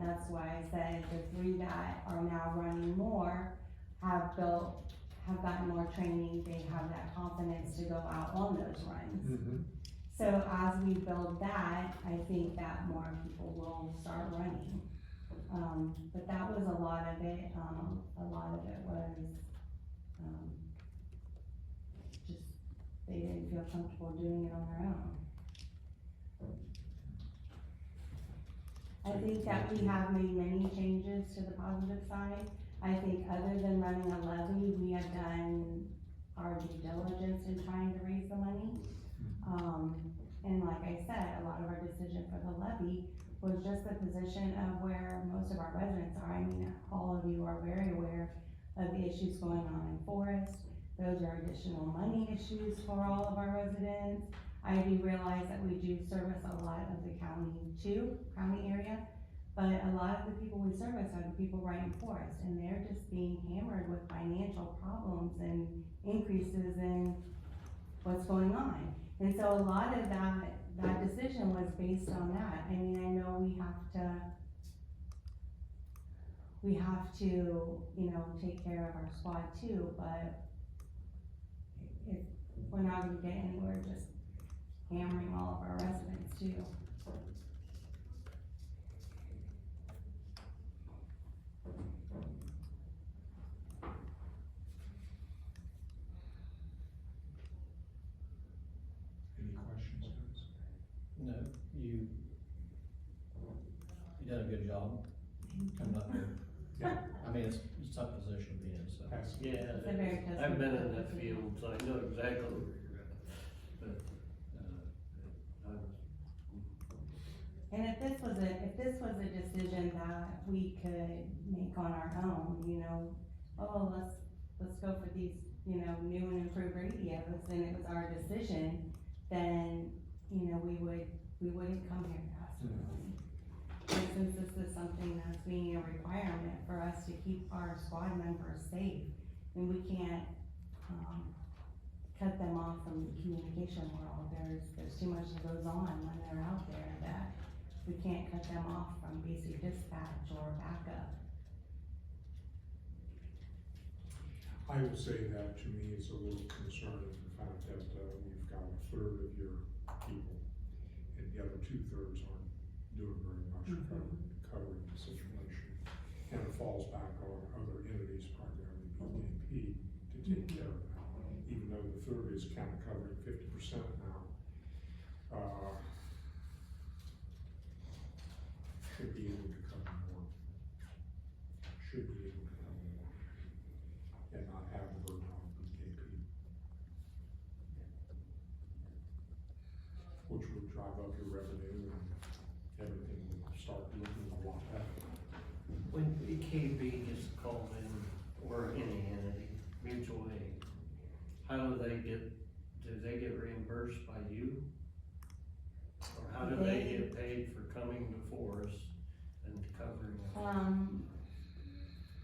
that's why I said the 3 that are now running more have gotten more training, they have that confidence to go out on those runs. So as we build that, I think that more people will start running. But that was a lot of it, was, just, they didn't feel comfortable doing it on their own. I think that we have made many changes to the positive side. I think other than running a levy, we have done our due diligence in trying to raise the money. And like I said, a lot of our decision for the levy was just the position of where most of our residents are. I mean, all of you are very aware of the issues going on in Forest. Those are additional money issues for all of our residents. I do realize that we do service a lot of the county area, but a lot of the people we service are the people right in Forest, and they're just being hammered with financial problems and increases in what's going on. And so a lot of that decision was based on that. I mean, I know we have to, you know, take care of our squad too, but we're not gonna get anywhere just hammering all of our residents too. Any questions, guys? No, you done a good job coming up here. Yeah. I mean, it's a tough position to be in, so. That's, Yeah, It's a very tough I've been in position. that field, so I know exactly where you're at. But, And if this was a decision that we could make on our own, you know, oh, let's go for these, you know, new and improved radios, and it was our decision, then, you know, we wouldn't come here to ask for money. But since this is something that's being a requirement for us to keep our squad members safe, and we can't, cut them off from the communication world, there's too much that goes on when they're out there that we can't cut them off from basic dispatch or backup. I would say that to me it's a little concerning, the fact that, we've got 1/3 of your people, and the other 2/3 aren't doing very much covering the situation. And it falls back on other entities, primarily BKP, to take care of that, even though the 1/3 is kind of covering 50% now. Should be able to cover more. Should be able to cover more. And not have the burden on BKP. Which would drive up your revenue and everything would start looking a lot better. when BKB gets called in, or any entity, mutual aid, how do they get reimbursed by you? Or how do they get paid for coming before us and covering it?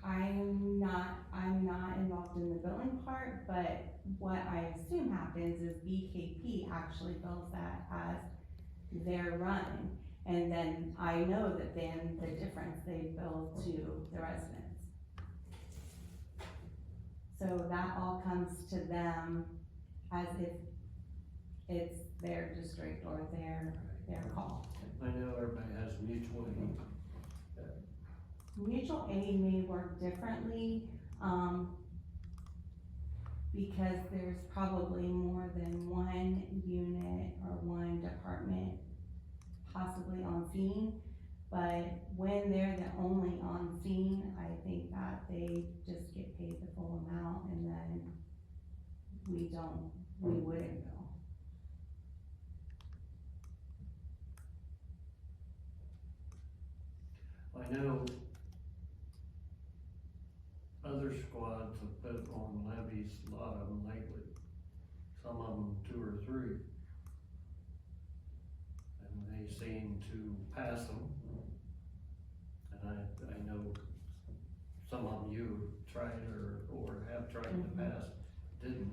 I'm not involved in the billing part, but what I assume happens is BKP actually bills that as their run. And then I know that then the difference they bill to the residents. So that all comes to them as if it's their district or their call. I know everybody has mutual aid. Mutual aid may work differently, because there's probably more than one unit or one department possibly on scene. But when they're the only on scene, I think that they just get paid the full amount, and then we wouldn't bill. I know other squads have put on levies, a lot of them lately, some of them 2 or 3. And they seem to pass them. And I know some of you tried have tried in the past, didn't.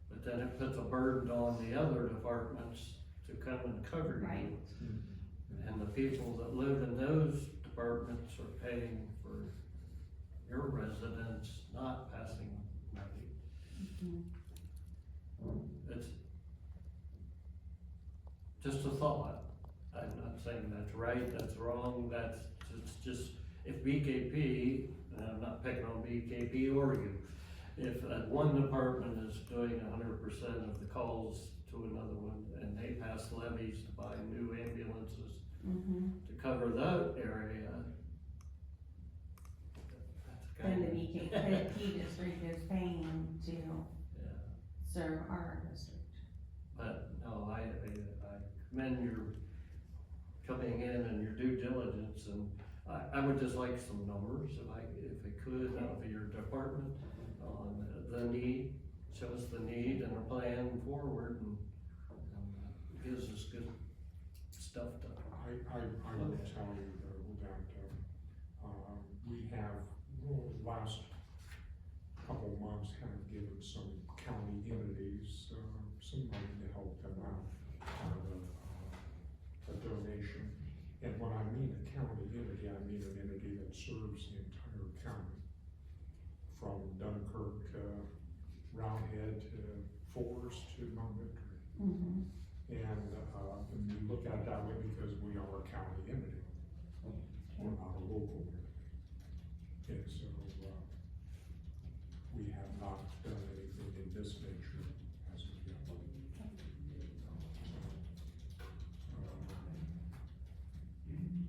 But then it puts a burden on the other departments to come and cover you. Right. And the people that live in those departments are paying for your residents not passing money. It's just a thought. I'm not saying that's right, that's wrong, it's just, if BKP, and I'm not picking on BKP or you, if one department is doing 100% of the calls to another one, and they pass levies to buy new ambulances to cover that area, that's Then kind the of, BKP district is paying to yeah. serve our district. But no, I commend your coming in and your due diligence, and I would just like some numbers if I could, of your department on the need, show us the need and a plan forward, and gives us good stuff to. I will tell you though that, we have, last couple months have given some county entities, some money to help them out, kind of a donation. And when I mean a county entity, I mean an entity that serves the entire county, from Dunkirk, Roundhead to Forest to Mount Victory. And we look at it that way because we are a county entity. We're not a local entity. And so, we have not done anything in this nature as of yet.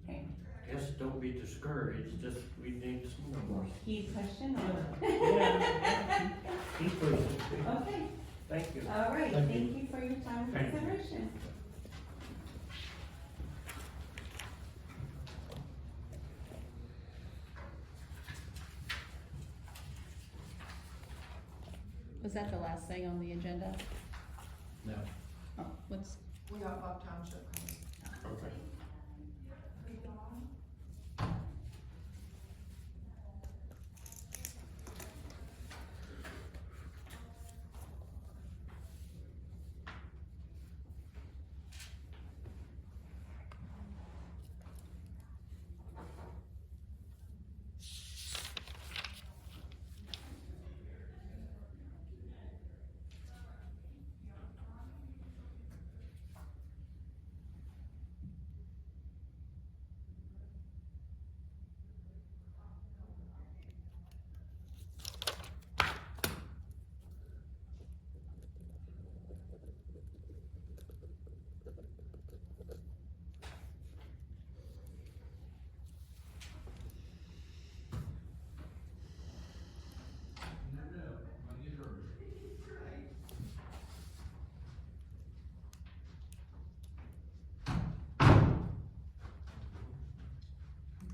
Okay, Yes, don't be discouraged, just we need some numbers. keep pushing on. Yeah. Keep pushing. Okay, Thank you. all right, Thank thank you for your time and Thank you. consideration. Was that the last thing on the agenda? No. Oh, what's, We got Bob Township coming. Okay.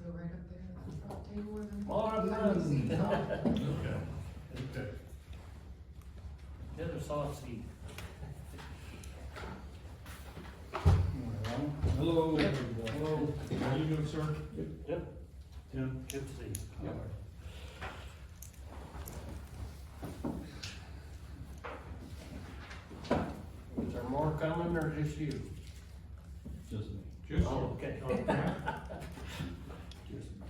Go right up there, that's front table and. Morning. Okay. Okay. Get us all a seat. Hello. Hello, how you doing, sir? Yep, Tim. good to see you. Is there more coming or just you? Just me. Just, Oh, okay. okay. Just me.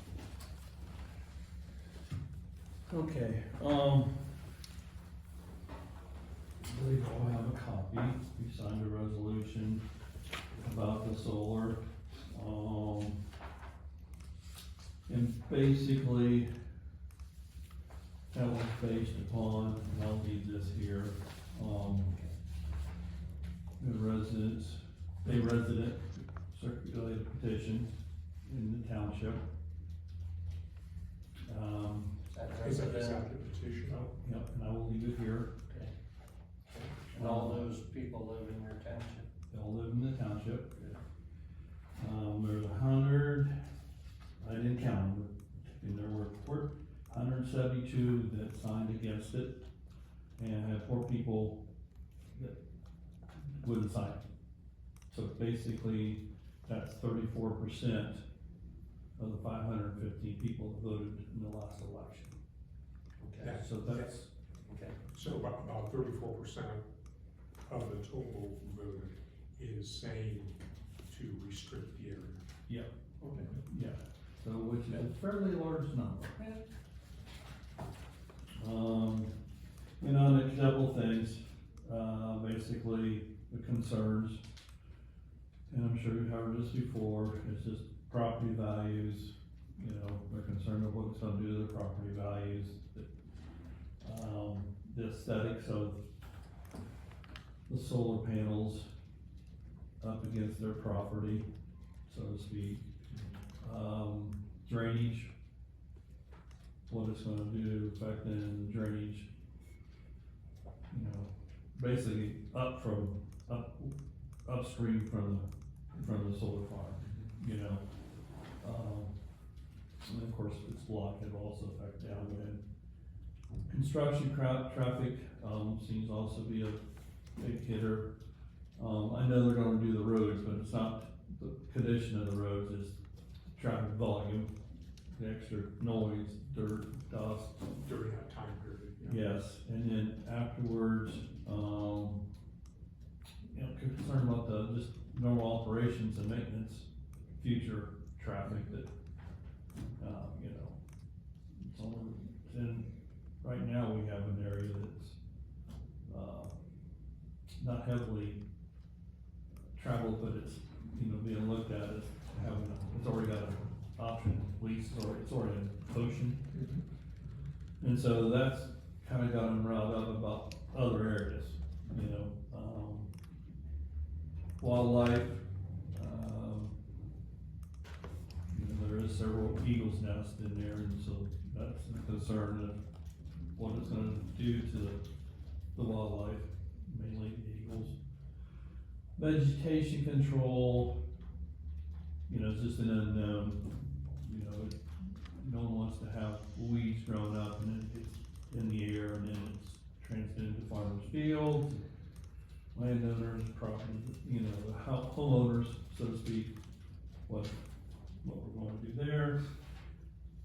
Okay, I believe I'll have a copy. We signed a resolution about the solar. And basically, that was based upon, and I'll leave this here, the residents, a resident circulated a petition in the township. Is that the petition? Yep, and I will leave it here. Okay. And all those people live in your township? They all live in the township. There's 100, I didn't count them, and there were 172 that signed against it, and I had 4 people that wouldn't sign. So basically, that's 34% of the 515 people that voted in the last election. Okay, That- So that's, okay. So about 34% of the total vote is saying to restrict the area. Okay. yeah, so which is a fairly large number. You know, and a couple things, basically the concerns, and I'm sure you've heard this before, it's just property values, you know, they're concerned of what it's gonna do to their property values. The aesthetics of the solar panels up against their property, so to speak. Drainage, what it's gonna do, affecting drainage. You know, basically upstream from the solar farm, you know. And of course, if it's blocked, it'll also affect downwind. Construction traffic, seems to also be a big hitter. I know they're gonna do the roads, but it's not the condition of the roads, it's traffic volume, the extra noise, dirt, dust. During that time period. Yeah. Yes, and then afterwards, you know, concerned about the just normal operations and maintenance, future traffic that, you know, it's only, and right now we have an area that's, not heavily traveled, but it's, you know, being looked at as having, it's already got an option, lease, or it's already an ocean. And so that's kinda got them riled up about other areas, you know, wildlife, you know, there is several eagles nest in there, and so that's a concern of what it's gonna do to the wildlife, mainly the eagles. Vegetation control, you know, it's just an unknown, you know, no one wants to have weeds growing up and then it gets in the air and then it's transmitted to farmers' fields, landowners, property, you know, the homeowners, so to speak, what we're going to do there.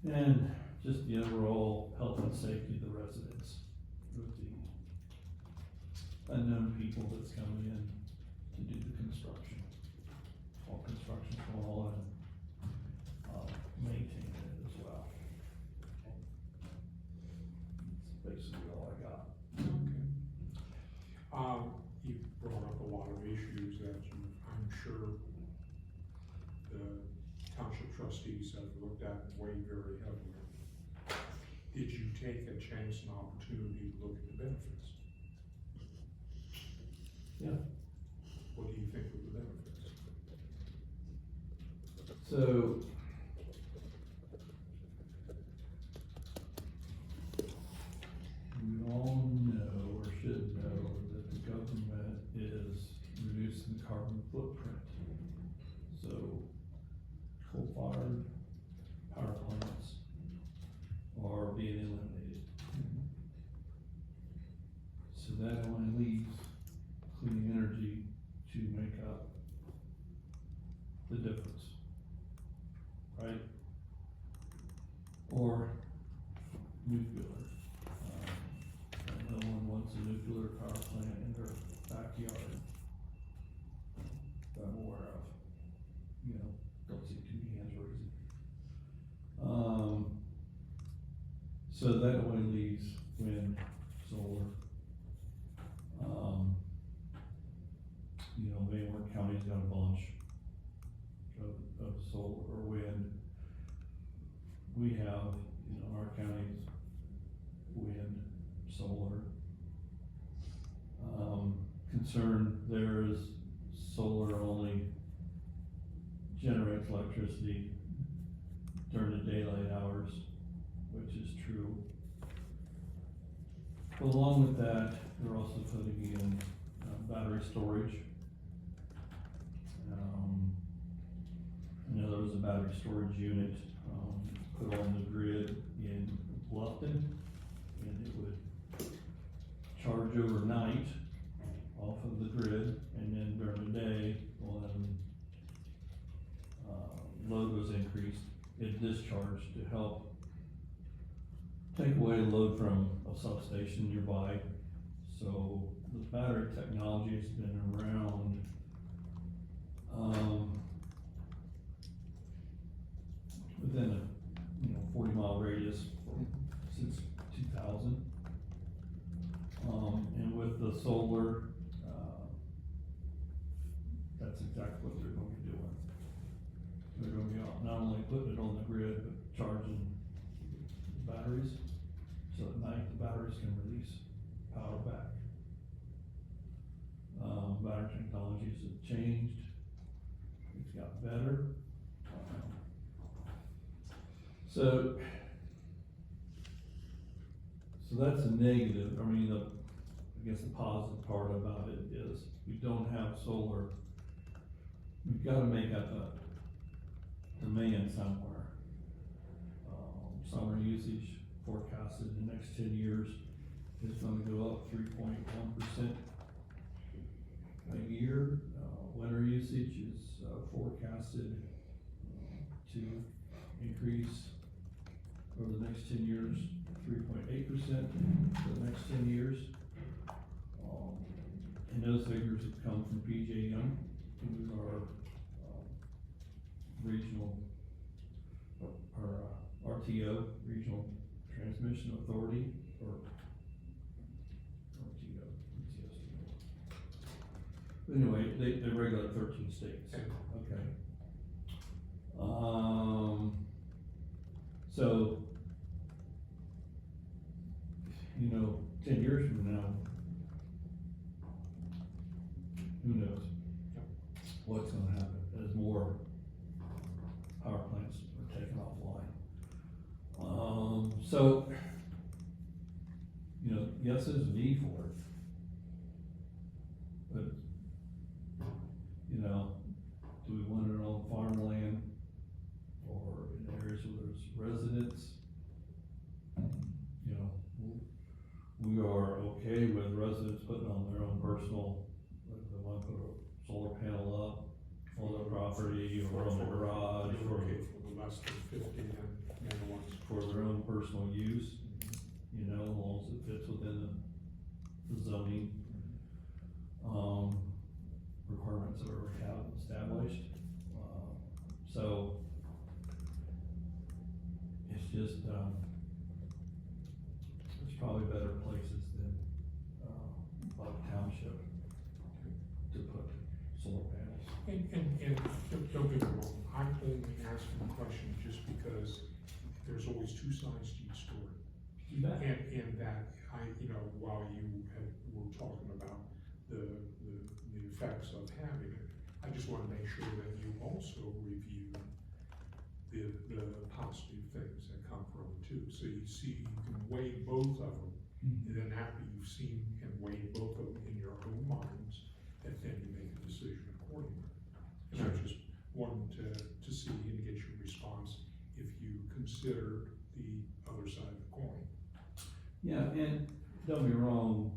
And just the overall health and safety of the residents with the unknown people that's coming in to do the construction. All construction's going on and, maintain it as well. That's basically all I got. Okay. You brought up a lot of issues that I'm sure the township trustees have looked at and weighed very heavily. Did you take a chance and opportunity to look at the benefits? Yeah. What do you think of the benefits? So, we all know, or should know, that the government is reducing the carbon footprint. So, coal-fired power plants are being eliminated. So that only leaves clean energy to make up the difference, right? Or nuclear. No one wants a nuclear power plant in their backyard that I'm aware of. You know, don't see too many hands raising. So that only leaves wind, solar. You know, Van County's got a bunch of solar or wind. We have, you know, our county's wind, solar. Concern there is solar only generates electricity during the daylight hours, which is true. But along with that, they're also putting in battery storage. I know there was a battery storage unit, put on the grid in Bluffton, and it would charge overnight off of the grid, and then during the day, when load was increased, it discharged to help take away the load from a substation nearby. So the battery technology has been around, within a 40-mile radius since 2000. And with the solar, that's exactly what they're gonna be doing. They're gonna be not only putting it on the grid, but charging batteries, so at night the batteries can release power back. Battery technologies have changed, it's got better. So that's a negative. I mean, I guess the positive part about it is we don't have solar. We've gotta make up a demand somewhere. Summer usage forecasted in the next 10 years is gonna go up 3.1% a year. Winter usage is forecasted to increase over the next 10 years, 3.8% for the next 10 years. And those figures have come from PJM, who's our regional, or RTO, Regional Transmission Authority, or RTO, But anyway, they regulate 13 states, okay. So, 10 years from now, who knows what's gonna happen as more power plants are taken offline. So, yes, there's a need for it, but, do we want it on farmland or in areas where there's residents? We are okay with residents putting on their own personal, like they wanna put a solar panel up on their property or on the garage For the less than 50 megawatts. for their own personal use, as long as it fits within the zoning, requirements that we have established. So, it's just, there's probably better places than, like Township to put solar panels. And don't get me wrong, I'm only asking the question just because there's always two sides to each story. And that while were talking about the effects of having it, I just wanna make sure that you also review the positive things that come from it too. So you can weigh both of them, and then after you've seen and weighed both of them in your own minds, that then you make a decision accordingly. And I just wanted to see and get your response if you considered the other side of the coin. Yeah, and don't be wrong,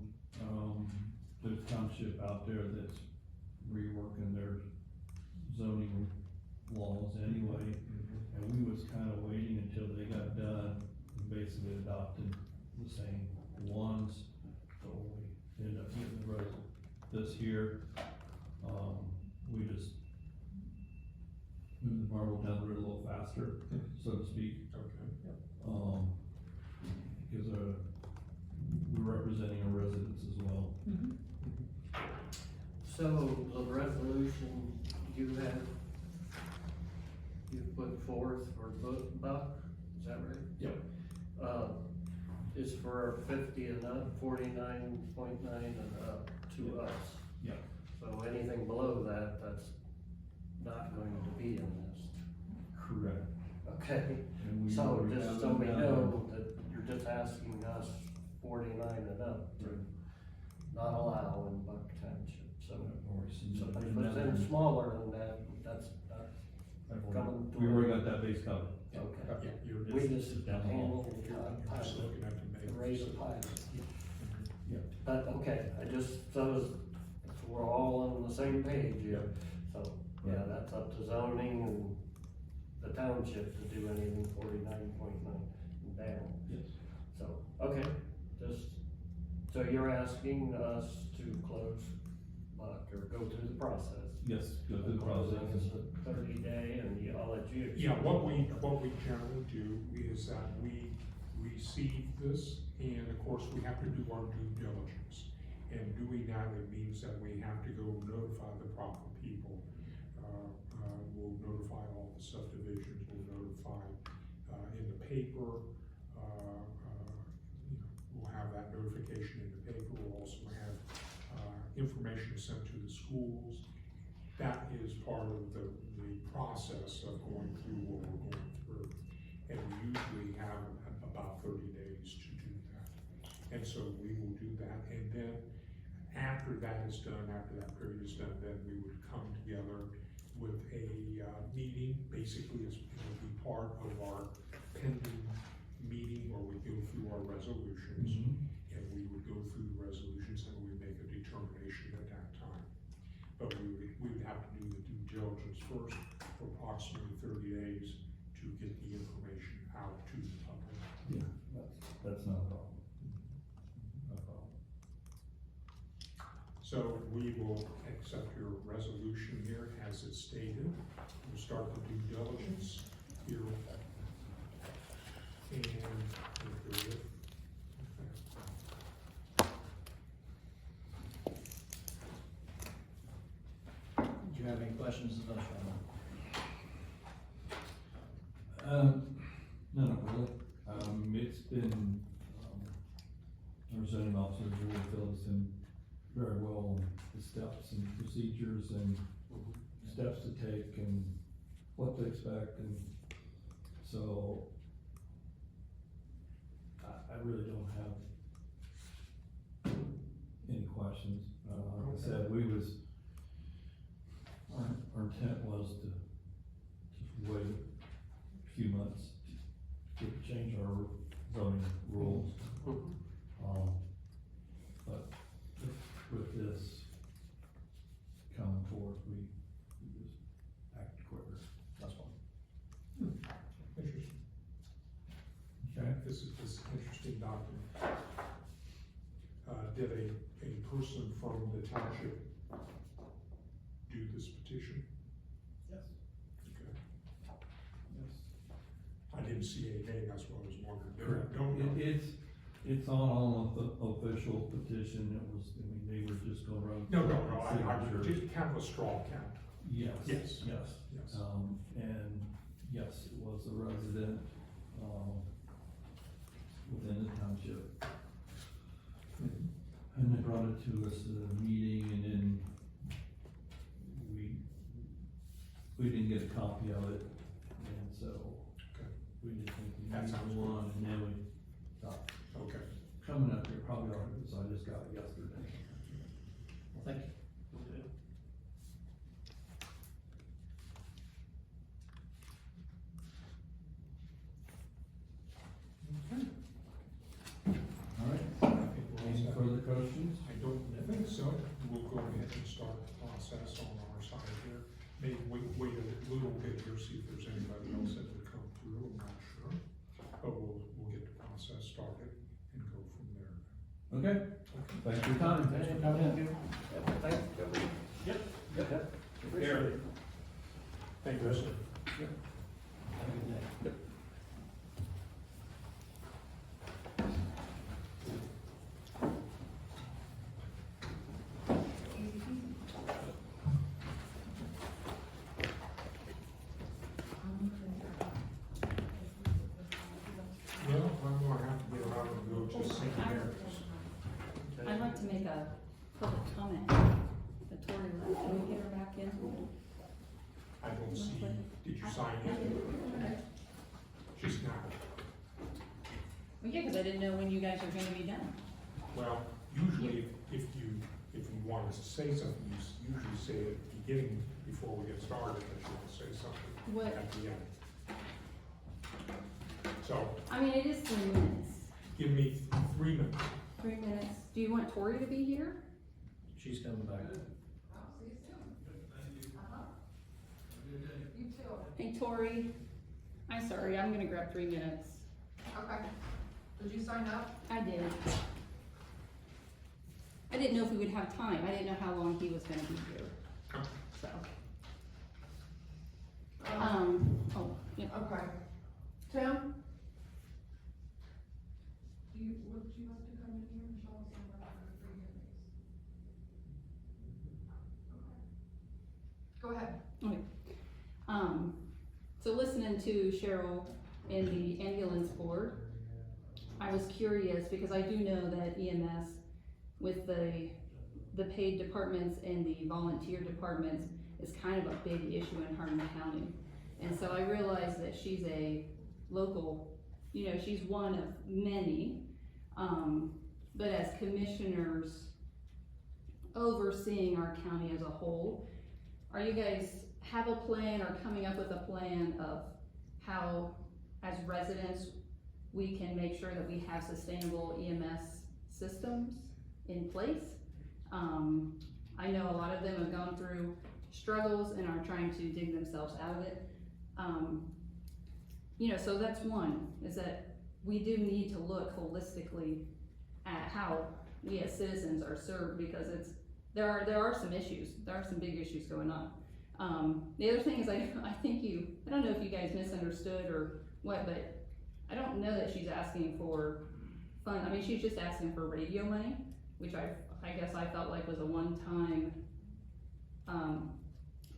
there's Township out there that's reworking their zoning laws anyway. And we was kind of waiting until they got done and basically adopted the same ones. So we ended up getting the rest this year. We just moved the marble down the road a little faster, so to speak. Okay. Because we're representing our residents as well. So the resolution you put forth for Buck, is that right? Yep. Is for 50 and up, 49.9 and up to us. Yep. So anything below that, that's not going to be in this. Correct. Okay, And we so already just have so them we down. know that you're just asking us 49 and up to not allow in Buck Township. So somebody puts in smaller than that, that's not coming to. We already got that base covered. Okay. You're We just down the hall. handle the just pilot, looking at the the rate of pilot. Yeah. But, okay, so we're all on the same page here. So, yeah, that's up to zoning and the township to do anything 49.9 and down. Yes. So, okay, so you're asking us to close, or go through the process? Yes, go through the process. It's a 30-day, and I'll let you. Yeah, what we generally do is that we receive this, and of course, we have to do our due diligence. And doing that, it means that we have to go notify the proper people. We'll notify all the subdivisions, we'll notify, in the paper, we'll have that notification in the paper, we'll also have, information sent to the schools. That is part of the process of going through what we're going through. And we usually have about 30 days to do that. And so we will do that, and then after that is done, after that period is done, then we would come together with a meeting. Basically, it will be part of our pending meeting where we go through our resolutions. And we would go through the resolutions and we would make a determination at that time. But we would have to do the due diligence first for approximately 30 days to get the information out to the public. Yeah, that's no problem. No problem. So we will accept your resolution here as it's stated. We'll start the due diligence here. And we'll go with, Do you have any questions of us, No, not really. It's been, our zoning officer really fills in very well on the steps and procedures and steps to take and what to expect, and so I really don't have any questions. Like I said, our intent was to just wait a few months to change our zoning rules. But with this coming forth, we just act quicker. That's fine. interesting. Okay. This is interesting document. Did a person from the township do this petition? Yes. Okay. Yes. I didn't see a name, that's what I was wondering. Correct. Don't know. It's on the official petition. It was, I mean, they were just gonna run. No, I signatures. just kind of a straw count. Yes. Yes. Yes. Yes. And yes, it was a resident, within the township. And they brought it to us at a meeting, and then we didn't get a copy of it, and so Okay. we just think we That sounds needed good. one, and then we thought, Okay. coming up here, probably ought to, so I just got it yesterday. Well, thank you. All right, I think we're all any set. further questions? I don't think so. We'll go ahead and start the process on our side here. Maybe wait a little bit here, see if there's anybody else that would come through, I'm not sure. But we'll get the process started and go from there. Okay, thanks for your time. Thanks for coming in. Thanks. Yep. Yep. Appreciate it. Thank you, sir. Have a good day. Well, I'm gonna have to get around and go to St. Mary's. I'd like to make a public comment. The Tory left, can we get her back in? I don't see, did you sign in? She's not. Well, yeah, cause I didn't know when you guys are gonna be done. Well, usually if you want us to say something, you usually say it at the beginning before we get started, that you want to say something What? at the end. So, I mean, it is 3 minutes. give me 3 minutes. 3 minutes. Do you want Tori to be here? She's coming back. Hey, Tori. I'm sorry, I'm gonna grab 3 minutes. Okay. Did you sign up? I did. I didn't know if we would have time, I didn't know how long he was gonna be here, so. Oh, yeah. Okay. Tim? Would you like to come in here and show us some of our free hearings? Go ahead. So listening to Cheryl and the ambulance board, I was curious because I do know that EMS with the paid departments and the volunteer departments is kind of a big issue in Hardin County. And so I realized that she's a local, you know, she's one of many, but as commissioners overseeing our county as a whole, are you guys have a plan or coming up with a plan of how, as residents, we can make sure that we have sustainable EMS systems in place? I know a lot of them have gone through struggles and are trying to dig themselves out of it. You know, so that's one, is that we do need to look holistically at how we as citizens are served, because there are some issues, there are some big issues going on. The other thing is I don't know if you guys misunderstood or what, but I don't know that she's asking for fund. I mean, she's just asking for radio money, which I guess I felt like was a one-time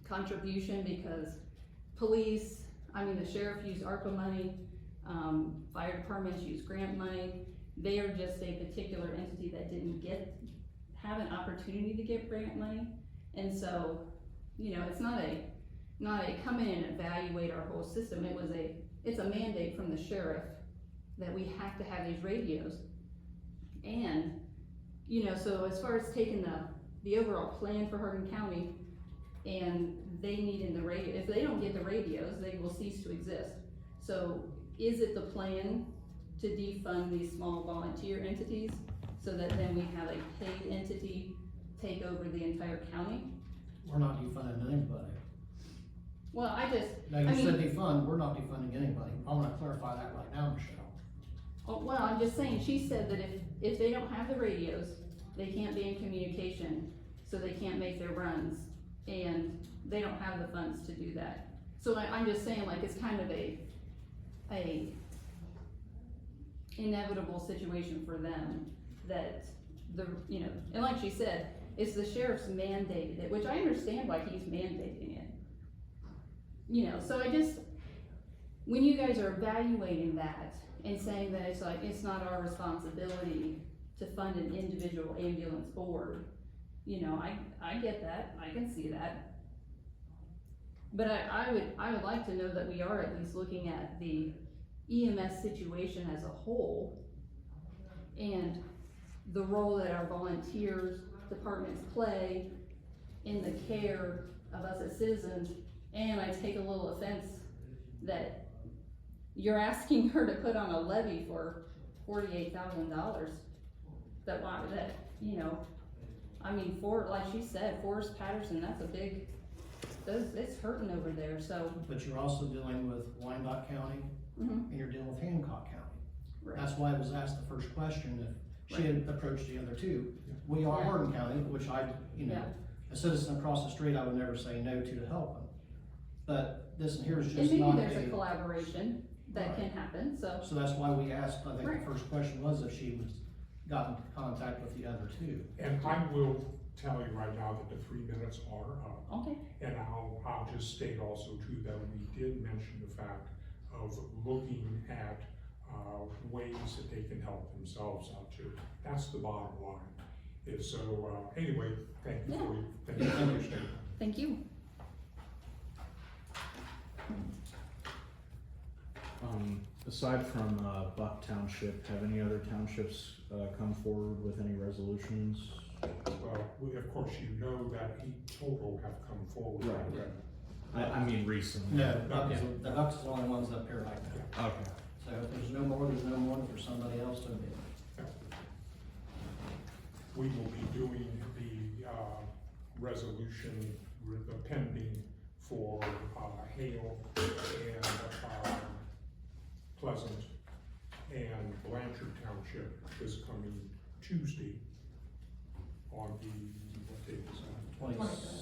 contribution, because police, I mean, the sheriff used ARPA money, fire departments use grant money. They are just a particular entity that didn't have an opportunity to get grant money. And so, you know, it's not a come in and evaluate our whole system. It's a mandate from the sheriff that we have to have these radios. And, you know, so as far as taking the overall plan for Hardin County, and they needing the radio, if they don't get the radios, they will cease to exist. So is it the plan to defund these small volunteer entities so that then we have a paid entity take over the entire county? We're not defunding anybody. Well, Now, you said defund, we're not defunding anybody. I wanna clarify that right now, Michelle. oh, well, I'm just saying, she said that if they don't have the radios, they can't be in communication, so they can't make their runs, and they don't have the funds to do that. So I'm just saying, like, it's kind of a inevitable situation for them that you know, and like she said, it's the sheriff's mandated it, which I understand why he's mandating it. You know, so when you guys are evaluating that and saying that it's like, it's not our responsibility to fund an individual ambulance board, you know, I get that, I can see that. But I would like to know that we are at least looking at the EMS situation as a whole, and the role that our volunteers departments play in the care of us as citizens. And I take a little offense that you're asking her to put on a levy for $48,000. That, you know, I mean, like she said, Forrest Patterson, that's a big, it's hurting over there, so. But you're also dealing with Wyandotte County, and you're dealing with Hancock County. Right. That's why I was asked the first question if she had approached the other two. We are Yeah. Hardin County, which you know, Yeah. a citizen across the street, I would never say no to help them. But this here is And just maybe not there's a collaboration that can happen, so. So that's why we asked, I think Right. the first question was if she was got in contact with the other two. And I will tell you right now that the 3 minutes are up. Okay. And I'll just state also too that we did mention the fact of looking at ways that they can help themselves out too. That's the bottom line. So anyway, thank you for your statement. Thank you. Aside from Buck Township, have any other townships come forward with any resolutions? Well, of course, you know that 8 total have come forward. Right. I mean recently. No, the Bucks is the only ones up here right now. Okay. So if there's no more, there's no more. If there's somebody else, so be it. We will be doing the resolution with the pending for Hale and Pleasant And Blanchard Township is coming Tuesday on the, what date is that? 26th.